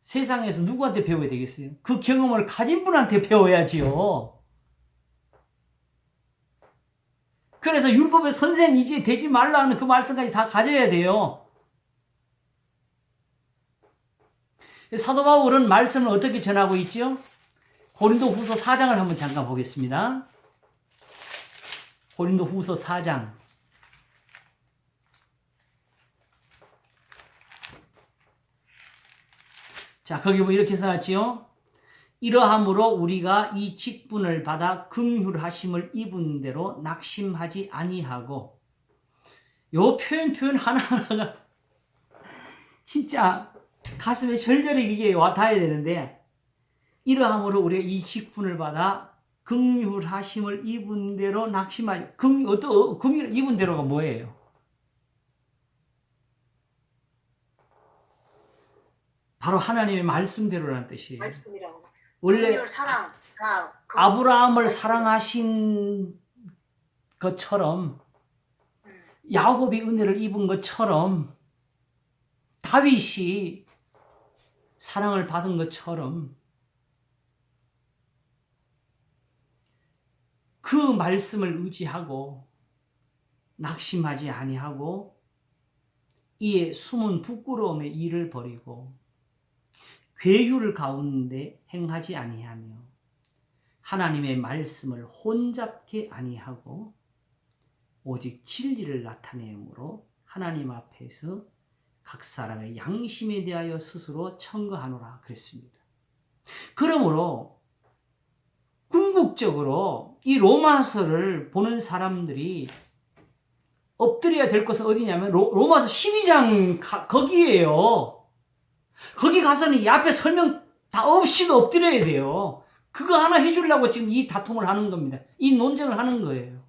세상에서 누구한테 배워야 되겠어요? 그 경험을 가진 분한테 배워야지요. 그래서 율법의 선생 이제 되지 말라는 그 말씀까지 다 가져야 돼요. 사도 바울은 말씀을 어떻게 전하고 있죠? 고린도후서 4장을 한번 잠깐 보겠습니다. 고린도후서 4장. 자, 거기 뭐 이렇게 써놨지요? 이러함으로 우리가 이 직분을 받아 긍휼하심을 입은 대로 낙심하지 아니하고, 요 표현 하나하나가 진짜 가슴에 절절히 이게 와 닿아야 되는데, 이러함으로 우리가 이 직분을 받아 긍휼하심을 입은 대로 낙심하지, 긍휼 입은 대로가 뭐예요? 바로 하나님의 말씀대로라는 뜻이에요. 말씀이라고. 원래 사랑. 아브라함을 사랑하신 것처럼, 야곱이 은혜를 입은 것처럼, 다윗이 사랑을 받은 것처럼, 그 말씀을 의지하고 낙심하지 아니하고 이에 숨은 부끄러움의 일을 버리고 괴유를 가운데 행하지 아니하며 하나님의 말씀을 혼잡게 아니하고 오직 진리를 나타내므로 하나님 앞에서 각 사람의 양심에 대하여 스스로 청구하노라 그랬습니다. 그러므로 궁극적으로 이 로마서를 보는 사람들이 엎드려야 될 것은 어디냐면 로마서 12장 거기에요. 거기 가서는 이 앞에 설명 다 없이도 엎드려야 돼요. 그거 하나 해주려고 지금 이 다툼을 하는 겁니다. 이 논쟁을 하는 거예요.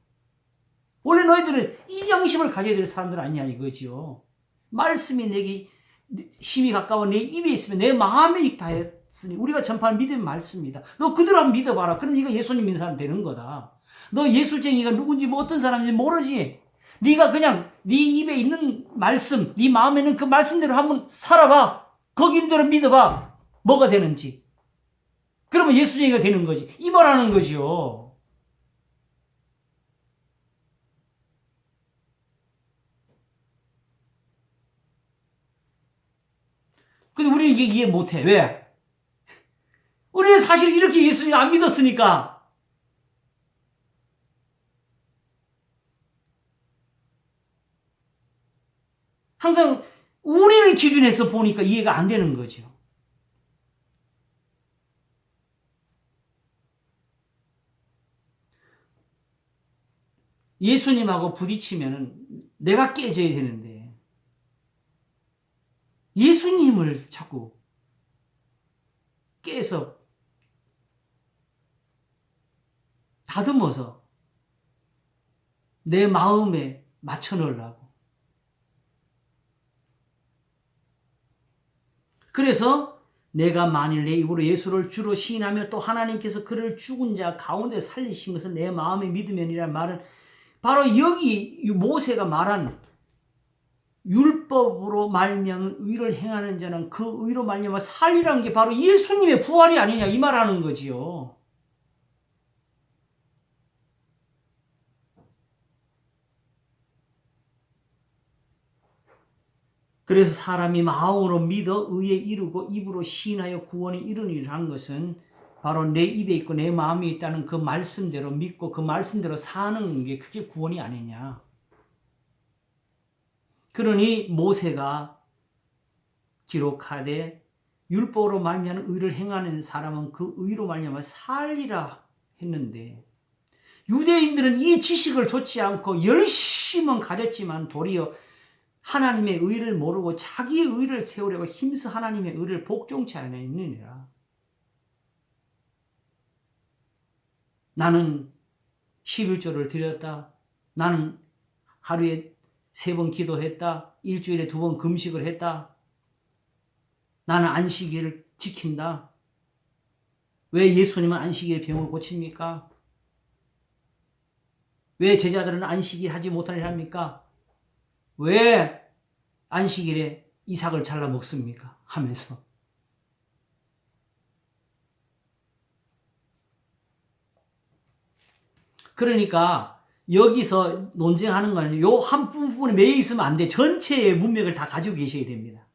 원래 너희들은 이 양심을 가져야 될 사람들 아니냐 이거지요. 말씀이 내게 심히 가까워 내 입에 있으면 내 마음에 있다 했으니 우리가 전파하는 믿음의 말씀입니다. 너 그대로 한번 믿어봐라. 그럼 네가 예수님 믿는 사람 되는 거다. 너 예수쟁이가 누군지 뭐 어떤 사람인지 모르지. 네가 그냥 네 입에 있는 말씀, 네 마음에 있는 그 말씀대로 한번 살아봐. 거기 있는 대로 믿어봐. 뭐가 되는지. 그러면 예수쟁이가 되는 거지. 이 말하는 거지요. 근데 우리는 이게 이해 못해. 왜? 우리는 사실 이렇게 예수님 안 믿었으니까. 항상 우리를 기준해서 보니까 이해가 안 되는 거죠. 예수님하고 부딪히면 내가 깨져야 되는데 예수님을 자꾸 깨서 다듬어서 내 마음에 맞춰 넣으려고. 그래서 내가 만일 내 입으로 예수를 주로 시인하며 또 하나님께서 그를 죽은 자 가운데 살리신 것은 내 마음에 믿으면이라는 말은 바로 여기 모세가 말한 율법으로 말미암은 의를 행하는 자는 그 의로 말미암아 살리라는 게 바로 예수님의 부활이 아니냐 이 말하는 거지요. 그래서 사람이 마음으로 믿어 의에 이르고 입으로 시인하여 구원에 이르니라는 것은 바로 내 입에 있고 내 마음에 있다는 그 말씀대로 믿고 그 말씀대로 사는 게 그게 구원이 아니냐. 그러니 모세가 기록하되 율법으로 말미암은 의를 행하는 사람은 그 의로 말미암아 살리라 했는데 유대인들은 이 지식을 좇지 않고 열심은 가졌지만 도리어 하나님의 의를 모르고 자기의 의를 세우려고 힘써 하나님의 의를 복종치 않느니라. 나는 11조를 드렸다. 나는 하루에 3번 기도했다. 일주일에 2번 금식을 했다. 나는 안식일을 지킨다. 왜 예수님은 안식일에 병을 고칩니까? 왜 제자들은 안식일 하지 못하려 합니까? 왜 안식일에 이삭을 잘라 먹습니까? 하면서. 그러니까 여기서 논쟁하는 건 요 한 부분에 매여 있으면 안 돼. 전체의 문맥을 다 가지고 계셔야 됩니다.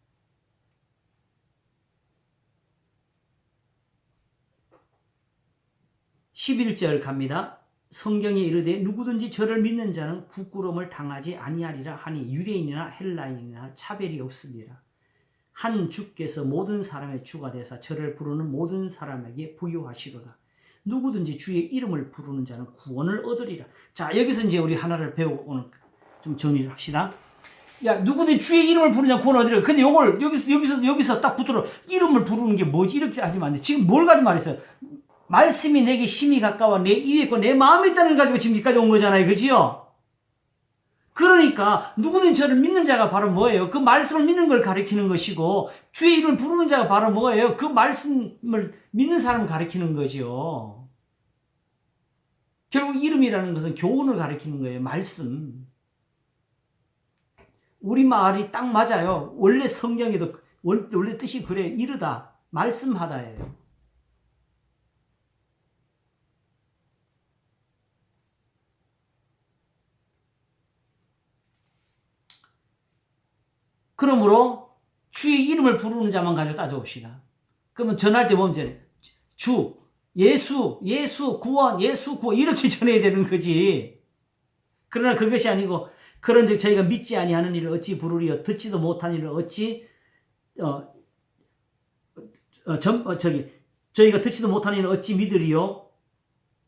(11절) 갑니다. 성경에 이르되 누구든지 저를 믿는 자는 부끄러움을 당하지 아니하리라 하니 유대인이나 헬라인이나 차별이 없습니다. 한 주께서 모든 사람의 주가 되사 저를 부르는 모든 사람에게 부유하시로다. 누구든지 주의 이름을 부르는 자는 구원을 얻으리라. 자, 여기서 이제 우리 하나를 배우고 오늘 좀 정리를 합시다. 야, 누구든지 주의 이름을 부르냐 구원을 얻으리라. 근데 요걸 여기서 딱 붙들어. 이름을 부르는 게 뭐지? 이렇게 하지면 안 돼. 지금 뭘 가지고 말했어요? 말씀이 내게 심히 가까워 내 입에 있고 내 마음에 있다는 걸 가지고 지금 여기까지 온 거잖아요. 그지요? 그러니까 누구든지 저를 믿는 자가 바로 뭐예요? 그 말씀을 믿는 걸 가리키는 것이고 주의 이름을 부르는 자가 바로 뭐예요? 그 말씀을 믿는 사람을 가리키는 거죠. 결국 이름이라는 것은 교훈을 가리키는 거예요. 말씀. 우리말이 딱 맞아요. 원래 성경에도 원래 뜻이 그래요. 이르다, 말씀하다예요. 그러므로 주의 이름을 부르는 자만 가지고 따져봅시다. 그러면 전할 때 보면 주, 예수, 구원, 이렇게 전해야 되는 거지. 그러나 그것이 아니고 그런즉 저희가 믿지 아니하는 일을 어찌 부르리요? 듣지도 못한 일을 어찌 저희가 듣지도 못하는 일을 어찌 믿으리요?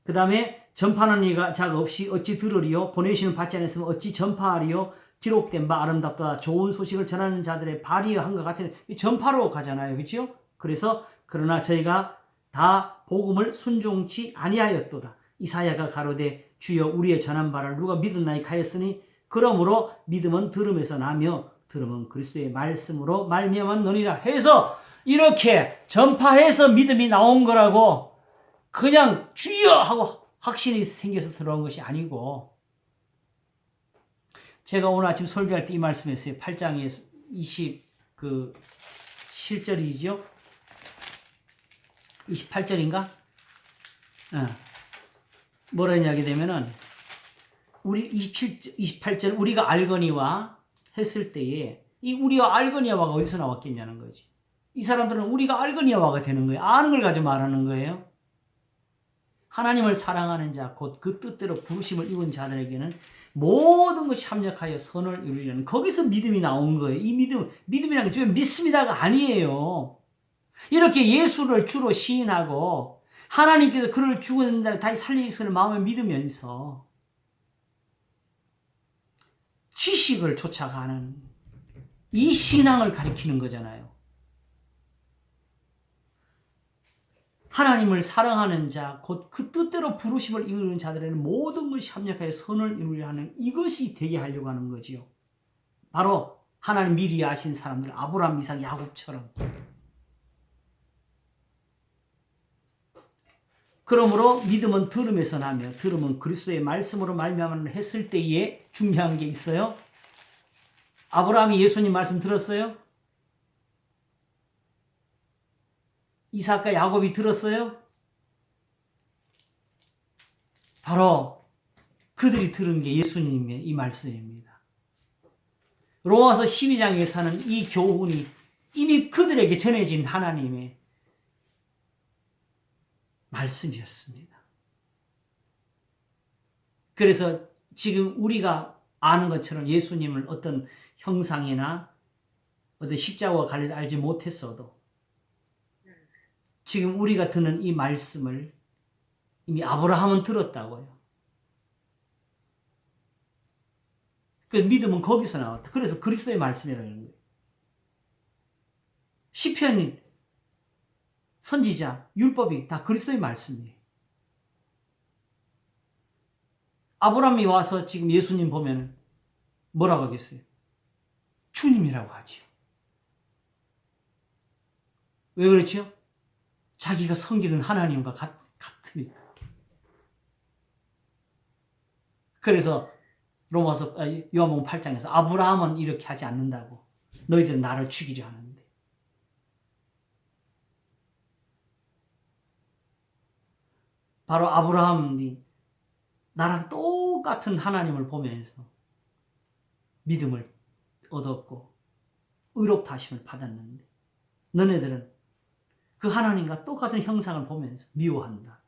그 다음에 전파하는 자가 없이 어찌 들으리요? 보내시는 받지 않았으면 어찌 전파하리요? 기록된 바 아름답다. 좋은 소식을 전하는 자들의 발이여 한것 같은 전파로 가잖아요. 그렇죠? 그래서 그러나 저희가 다 복음을 순종치 아니하였도다. 이사야가 가로되 주여 우리의 전한 바를 누가 믿었나이까 하였으니 그러므로 믿음은 들음에서 나며 들음은 그리스도의 말씀으로 말미암았느니라 해서 이렇게 전파해서 믿음이 나온 거라고 그냥 주여 하고 확신이 생겨서 들어온 것이 아니고 제가 오늘 아침 설교할 때 이 말씀했어요. 8장에 27절이죠. 28절인가? 뭐라 했냐게 되면은 우리 28절 우리가 알거니와 했을 때에 이 우리가 알거니와가 어디서 나왔겠냐는 거지. 이 사람들은 우리가 알거니와가 되는 거예요. 아는 걸 가지고 말하는 거예요. 하나님을 사랑하는 자, 곧 그 뜻대로 부르심을 입은 자들에게는 모든 것이 합력하여 선을 이루려는 거기서 믿음이 나온 거예요. 이 믿음이라는 게 믿습니다가 아니에요. 이렇게 예수를 주로 시인하고 하나님께서 그를 죽은 날 다시 살리시는 마음을 믿으면서 지식을 쫓아가는 이 신앙을 가리키는 거잖아요. 하나님을 사랑하는 자, 곧 그 뜻대로 부르심을 이루는 자들에는 모든 것이 합력하여 선을 이루려 하는 이것이 되게 하려고 하는 거지요. 바로 하나님 미리 아신 사람들, 아브라함, 이삭, 야곱처럼. 그러므로 믿음은 들음에서 나며 들음은 그리스도의 말씀으로 말미암아 했을 때에 중요한 게 있어요. 아브라함이 예수님 말씀 들었어요? 이삭과 야곱이 들었어요? 바로 그들이 들은 게 예수님의 이 말씀입니다. 로마서 12장에서는 이 교훈이 이미 그들에게 전해진 하나님의 말씀이었습니다. 그래서 지금 우리가 아는 것처럼 예수님을 어떤 형상이나 어떤 십자가와 관련해서 알지 못했어도 지금 우리가 듣는 이 말씀을 이미 아브라함은 들었다고요. 그 믿음은 거기서 나왔다. 그래서 그리스도의 말씀이라는 거예요. 시편, 선지자, 율법이 다 그리스도의 말씀이에요. 아브라함이 와서 지금 예수님 보면 뭐라고 하겠어요? 주님이라고 하지요. 왜 그렇죠? 자기가 섬기는 하나님과 같으니까. 그래서 요한복음 8장에서 아브라함은 이렇게 하지 않는다고. 너희들은 나를 죽이려 하는데. 바로 아브라함이 나랑 똑같은 하나님을 보면서 믿음을 얻었고 의롭다 하심을 받았는데 너네들은 그 하나님과 똑같은 형상을 보면서 미워한다.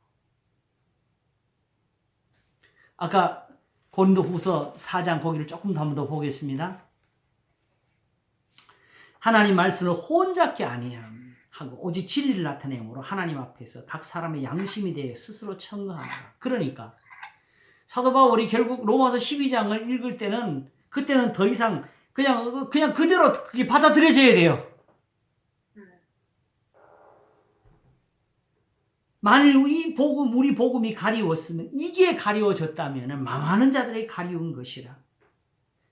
아까 고린도후서 4장 거기를 조금 더 한번 더 보겠습니다. 하나님 말씀을 혼잡게 아니하고 오직 진리를 나타내므로 하나님 앞에서 각 사람의 양심에 대해 스스로 청구한다. 그러니까 사도 바울이 결국 로마서 12장을 읽을 때는 그때는 더 이상 그냥 그대로 그게 받아들여져야 돼요. 만일 우리 복음이 가리웠으면, 이게 가리워졌다면 많은 자들에게 가리운 것이라.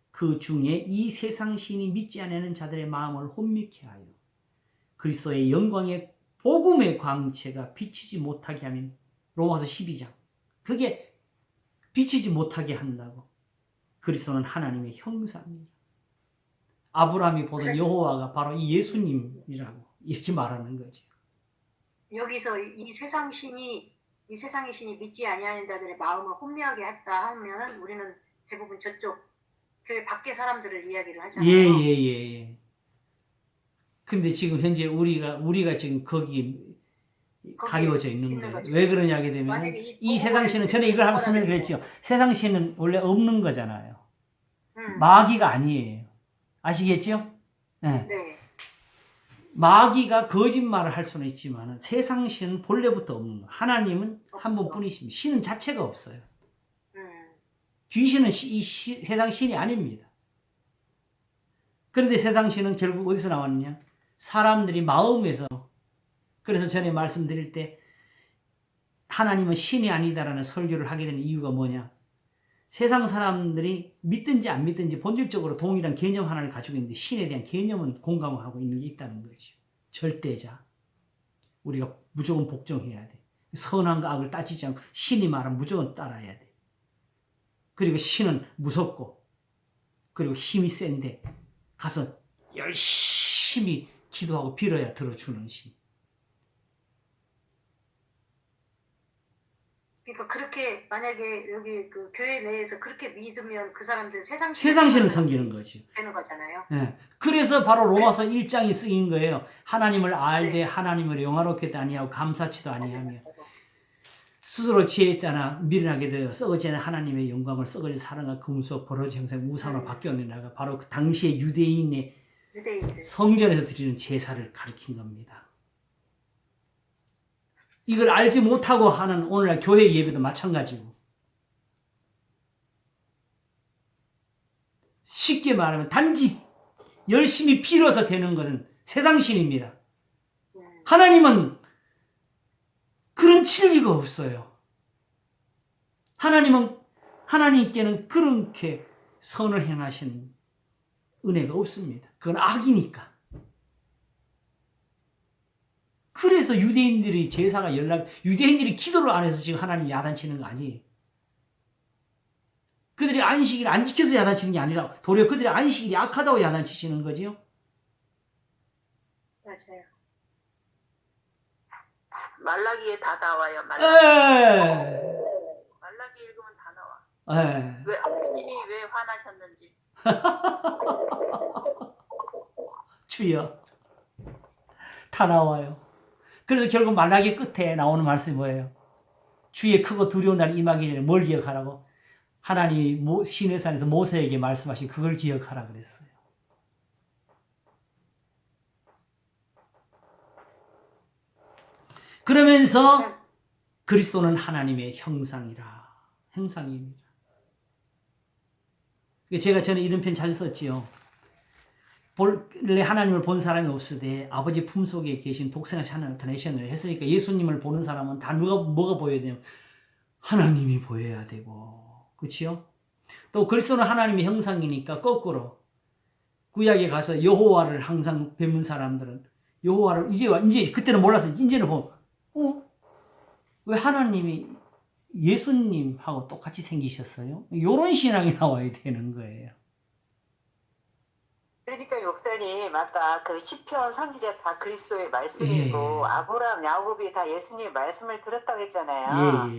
그 중에 이 세상 신이 믿지 않는 자들의 마음을 혼미케 하여 그리스도의 영광의 복음의 광채가 비치지 못하게 하면, 로마서 12장. 그게 비치지 못하게 한다고. 그리스도는 하나님의 형상입니다. 아브라함이 보던 여호와가 바로 이 예수님이라고 이렇게 말하는 거죠. 여기서 이 세상의 신이 믿지 아니하는 자들의 마음을 혼미하게 했다 하면은 우리는 대부분 저쪽 교회 밖의 사람들을 이야기를 하잖아요. 예. 근데 지금 현재 우리가 지금 거기 가리워져 있는 거예요. 왜 그러냐 하게 되면 이 세상 신은, 전에 이걸 한번 설명드렸죠. 세상 신은 원래 없는 거잖아요. 마귀가 아니에요. 아시겠죠? 네. 마귀가 거짓말을 할 수는 있지만 세상 신은 본래부터 없는 거예요. 하나님은 한 분뿐이십니다. 신은 자체가 없어요. 귀신은 세상 신이 아닙니다. 그런데 세상 신은 결국 어디서 나왔느냐? 사람들이 마음에서. 그래서 전에 말씀드릴 때 하나님은 신이 아니다라는 설교를 하게 되는 이유가 뭐냐? 세상 사람들이 믿든지 안 믿든지 본질적으로 동일한 개념 하나를 가지고 있는데 신에 대한 개념은 공감하고 있는 게 있다는 거죠. 절대자. 우리가 무조건 복종해야 돼. 선한과 악을 따지지 않고 신이 말하면 무조건 따라야 돼. 그리고 신은 무섭고 그리고 힘이 센데 가서 열심히 기도하고 빌어야 들어주는 신. 그러니까 그렇게 만약에 여기 그 교회 내에서 그렇게 믿으면 그 사람들 세상 신을 섬기는 거죠. 되는 거잖아요. 네. 그래서 바로 로마서 1장이 쓰인 거예요. 하나님을 알되 하나님을 영화롭게 아니하고 감사치도 아니하며 스스로 지혜에 따라 미련하게 되어 썩어지 않은 하나님의 영광을 썩어진 사랑과 금수와 버러지 형상 우상으로 바뀌어내다가 바로 그 당시의 유대인의 성전에서 드리는 제사를 가리킨 겁니다. 이걸 알지 못하고 하는 오늘날 교회 예배도 마찬가지고, 쉽게 말하면 단지 열심히 빌어서 되는 것은 세상신입니다. 하나님은 그런 진리가 없어요. 하나님께는 그렇게 선을 행하신 은혜가 없습니다. 그건 악이니까. 그래서 유대인들이 제사가 유대인들이 기도를 안 해서 지금 하나님 야단치는 거 아니에요. 그들이 안식일을 안 지켜서 야단치는 게 아니라 도리어 그들이 안식일이 약하다고 야단치시는 거지요. 맞아요. 말라기에 다 나와요. 말라기 읽으면 다 나와. 왜 하나님이 왜 화나셨는지. 주여. 다 나와요. 그래서 결국 말라기 끝에 나오는 말씀이 뭐예요? 주의 크고 두려운 날 임하기 전에 뭘 기억하라고? 하나님이 시내산에서 모세에게 말씀하신 그걸 기억하라 그랬어요. 그러면서 그리스도는 하나님의 형상입니다. 제가 전에 이런 편 자주 썼지요. 본래 하나님을 본 사람이 없으되 아버지 품속에 계신 독생하신 하나님 나타내셨느라 했으니까 예수님을 보는 사람은 다 뭐가 보여야 돼요? 하나님이 보여야 되고, 그렇지요? 또 그리스도는 하나님의 형상이니까 거꾸로 구약에 가서 여호와를 항상 뵙는 사람들은 여호와를 이제 그때는 몰랐어요. 이제는 보면 왜 하나님이 예수님하고 똑같이 생기셨어요? 이런 신앙이 나와야 되는 거예요. 그러니까 목사님 아까 그 시편 선지자 다 그리스도의 말씀이고 아브라함, 야곱이 다 예수님의 말씀을 들었다고 했잖아요.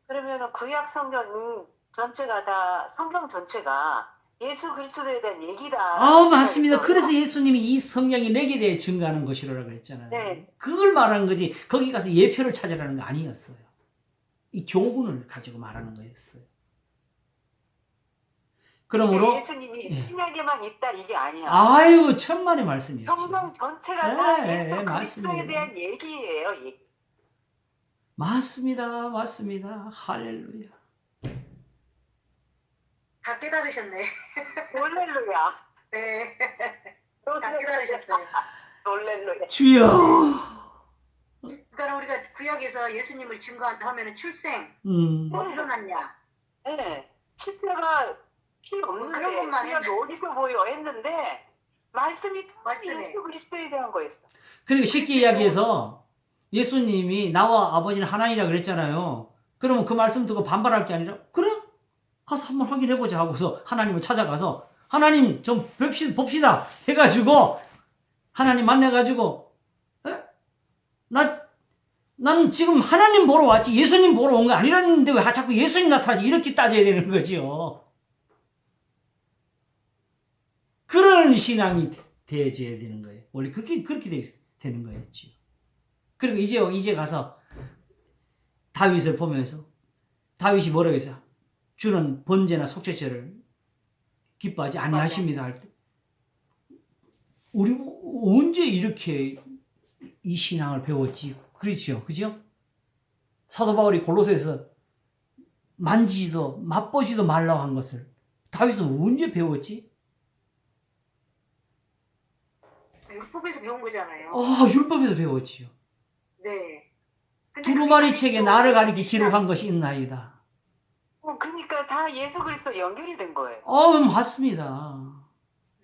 그러면 구약 성경 전체가 다 성경 전체가 예수 그리스도에 대한 얘기다. 맞습니다. 그래서 예수님이 이 성경이 내게 대해 증거하는 것이라고 그랬잖아요. 네. 그걸 말하는 거지. 거기 가서 예표를 찾으라는 거 아니었어요. 이 교훈을 가지고 말하는 거였어요. 그러므로 예수님이 신약에만 있다 이게 아니야. 아이고 천만의 말씀이에요. 성경 전체가 다 예수 그리스도에 대한 얘기예요. 얘기. 맞습니다. 맞습니다. 할렐루야. 다 깨달으셨네. 놀렐루야. 네. 다 깨달으셨어요. 놀렐루야. 주여. 그러니까 우리가 구약에서 예수님을 증거한다 하면은 출생 어디서 났냐? 네. 십자가 필요 없는데 그런 것만 그냥 어디서 보여 했는데 말씀이 예수 그리스도에 대한 거였어. 그러니까 쉽게 이야기해서 예수님이 나와 아버지는 하나이라 그랬잖아요. 그러면 그 말씀 듣고 반발할 게 아니라 그래? 가서 한번 확인해보자 하고서 하나님을 찾아가서 하나님 좀 봅시다 해가지고 하나님 만나가지고 난 지금 하나님 보러 왔지 예수님 보러 온 거 아니라는데 왜 자꾸 예수님 나타나지 이렇게 따져야 되는 거죠. 그런 신앙이 되어져야 되는 거예요. 원래 그게 그렇게 되는 거였죠. 그리고 이제 가서 다윗을 보면서 다윗이 뭐라고 했어요? 주는 번제나 속죄죄를 기뻐하지 아니하십니다 할 때 우리 언제 이렇게 이 신앙을 배웠지? 그렇죠, 그죠? 사도 바울이 골로새에서 만지지도 맛보지도 말라고 한 것을 다윗은 언제 배웠지? 율법에서 배운 거잖아요. 율법에서 배웠지요. 네. 두루마리 책에 나를 가리켜 기록한 것이 있나이다. 그러니까 다 예수 그리스도 연결이 된 거예요. 맞습니다.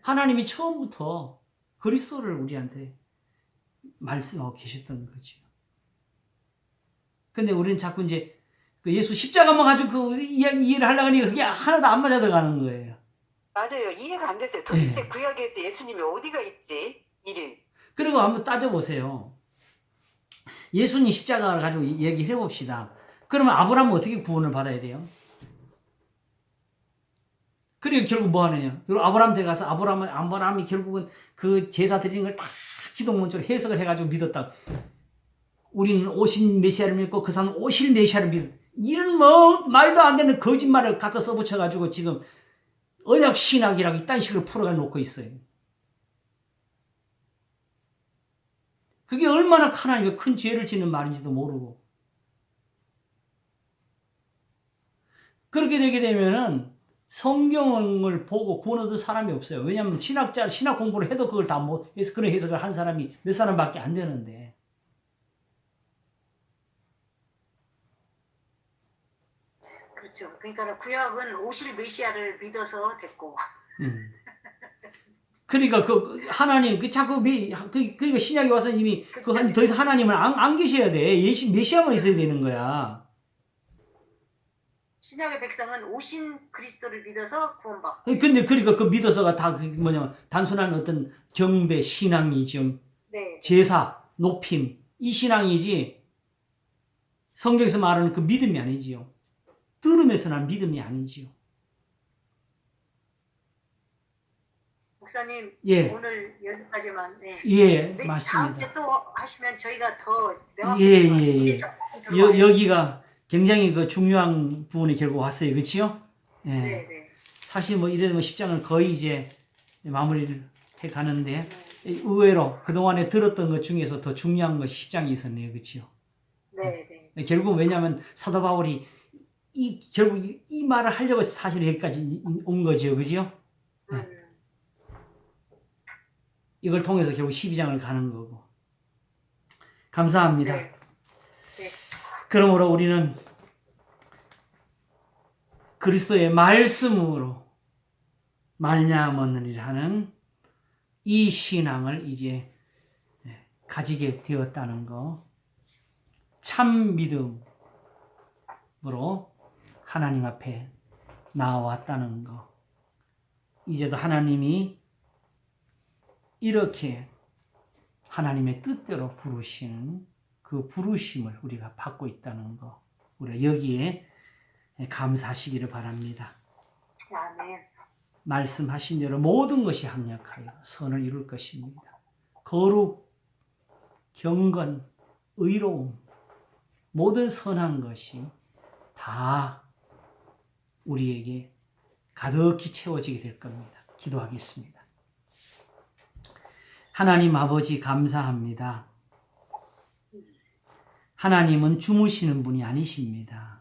하나님이 처음부터 그리스도를 우리한테 말씀하고 계셨던 거죠. 근데 우리는 자꾸 이제 그 예수 십자가만 가지고 그 이해를 하려고 하니까 그게 하나도 안 맞아 들어가는 거예요. 맞아요. 이해가 안 됐어요. 도대체 구약에서 예수님이 어디가 있지? 이름. 그리고 한번 따져보세요. 예수님 십자가를 가지고 얘기해 봅시다. 그러면 아브라함은 어떻게 구원을 받아야 돼요? 그리고 결국 뭐 하느냐? 그리고 아브라함한테 가서 아브라함이 결국은 그 제사 드리는 걸 다 기독론적으로 해석을 해가지고 믿었다. 우리는 오신 메시아를 믿고 그 사람은 오실 메시아를 믿었다. 이런 말도 안 되는 거짓말을 갖다 써붙여가지고 지금 언약 신학이라고 이딴 식으로 풀어가 놓고 있어요. 그게 얼마나 하나님의 큰 죄를 짓는 말인지도 모르고. 그렇게 되게 되면은 성경을 보고 구원 얻은 사람이 없어요. 왜냐하면 신학 공부를 해도 그걸 다 못해서 그런 해석을 한 사람이 몇 사람밖에 안 되는데. 그렇죠. 그러니까 구약은 오실 메시아를 믿어서 됐고. 그러니까 그 하나님 자꾸 그러니까 신약에 와서 이미 더 이상 하나님은 안 계셔야 돼. 메시아만 있어야 되는 거야. 신약의 백성은 오신 그리스도를 믿어서 구원받고. 근데 그러니까 그 믿어서가 다 뭐냐면 단순한 어떤 경배 신앙이죠. 네. 제사 높임 이 신앙이지 성경에서 말하는 그 믿음이 아니지요. 들음에서 난 믿음이 아니지요. 목사님 오늘 여기까지만. 맞습니다. 다음 주에 또 하시면 저희가 더 명확히 여기가 굉장히 그 중요한 부분이 결국 왔어요. 그렇지요? 네. 사실 뭐 이래 10장은 거의 이제 마무리를 해 가는데 의외로 그동안에 들었던 것 중에서 더 중요한 것이 10장이 있었네요. 그렇지요? 네. 결국 왜냐하면 사도 바울이 결국 이 말을 하려고 사실 여기까지 온 거죠. 그죠? 이걸 통해서 결국 12장을 가는 거고. 감사합니다. 네. 그러므로 우리는 그리스도의 말씀으로 말미암았느니라 하는 이 신앙을 이제 가지게 되었다는 거. 참 믿음으로 하나님 앞에 나왔다는 거. 이제도 하나님이 이렇게 하나님의 뜻대로 부르시는 그 부르심을 우리가 받고 있다는 거. 우리가 여기에 감사하시기를 바랍니다. 아멘. 말씀하신 대로 모든 것이 합력하여 선을 이룰 것입니다. 거룩, 경건, 의로움, 모든 선한 것이 다 우리에게 가득히 채워지게 될 겁니다. 기도하겠습니다. 하나님 아버지 감사합니다. 하나님은 주무시는 분이 아니십니다.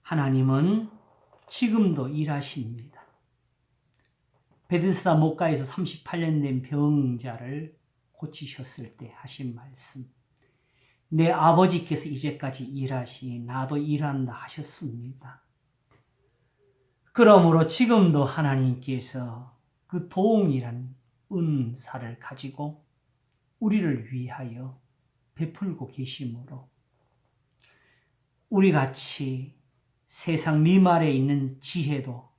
하나님은 지금도 일하십니다. 베데스다 목가에서 38년 된 병자를 고치셨을 때 하신 말씀. 내 아버지께서 이제까지 일하시니 나도 일한다 하셨습니다. 그러므로 지금도 하나님께서 그 동일한 은사를 가지고 우리를 위하여 베풀고 계시므로 우리같이 세상 미말에 있는 지혜도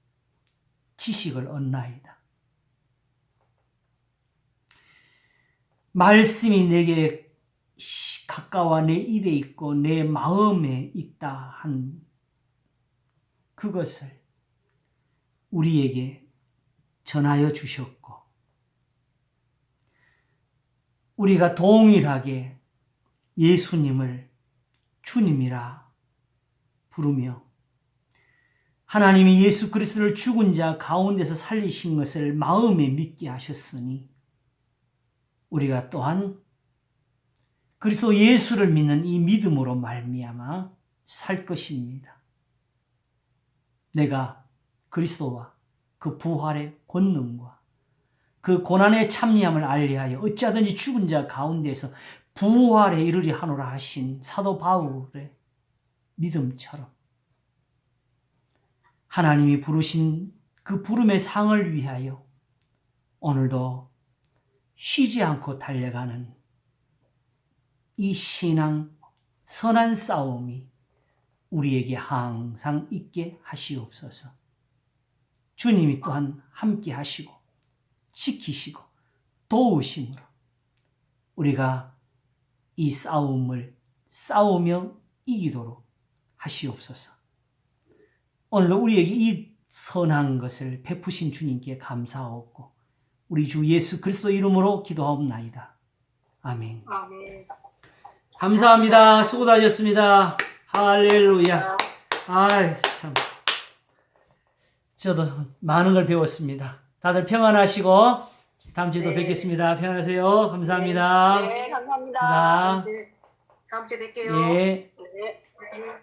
지식을 얻나이다. 말씀이 내게 가까워 내 입에 있고 내 마음에 있다 한 그것을 우리에게 전하여 주셨고 우리가 동일하게 예수님을 주님이라 부르며 하나님이 예수 그리스도를 죽은 자 가운데서 살리신 것을 마음에 믿게 하셨으니 우리가 또한 그리스도 예수를 믿는 이 믿음으로 말미암아 살 것입니다. 내가 그리스도와 그 부활의 권능과 그 고난의 참여함을 알리하여 어찌하든지 죽은 자 가운데서 부활에 이르리 하노라 하신 사도 바울의 믿음처럼 하나님이 부르신 그 부름의 상을 위하여 오늘도 쉬지 않고 달려가는 이 신앙 선한 싸움이 우리에게 항상 있게 하시옵소서. 주님이 또한 함께 하시고 지키시고 도우심으로 우리가 이 싸움을 싸우며 이기도록 하시옵소서. 오늘도 우리에게 이 선한 것을 베푸신 주님께 감사하옵고 우리 주 예수 그리스도 이름으로 기도하옵나이다. 아멘. 아멘. 감사합니다. 수고 하셨습니다. 할렐루야. 아이 참. 저도 많은 걸 배웠습니다. 다들 평안하시고 다음 주에도 뵙겠습니다. 평안하세요. 감사합니다. 네, 감사합니다. 감사합니다. 다음 주에 뵐게요. 예. 네.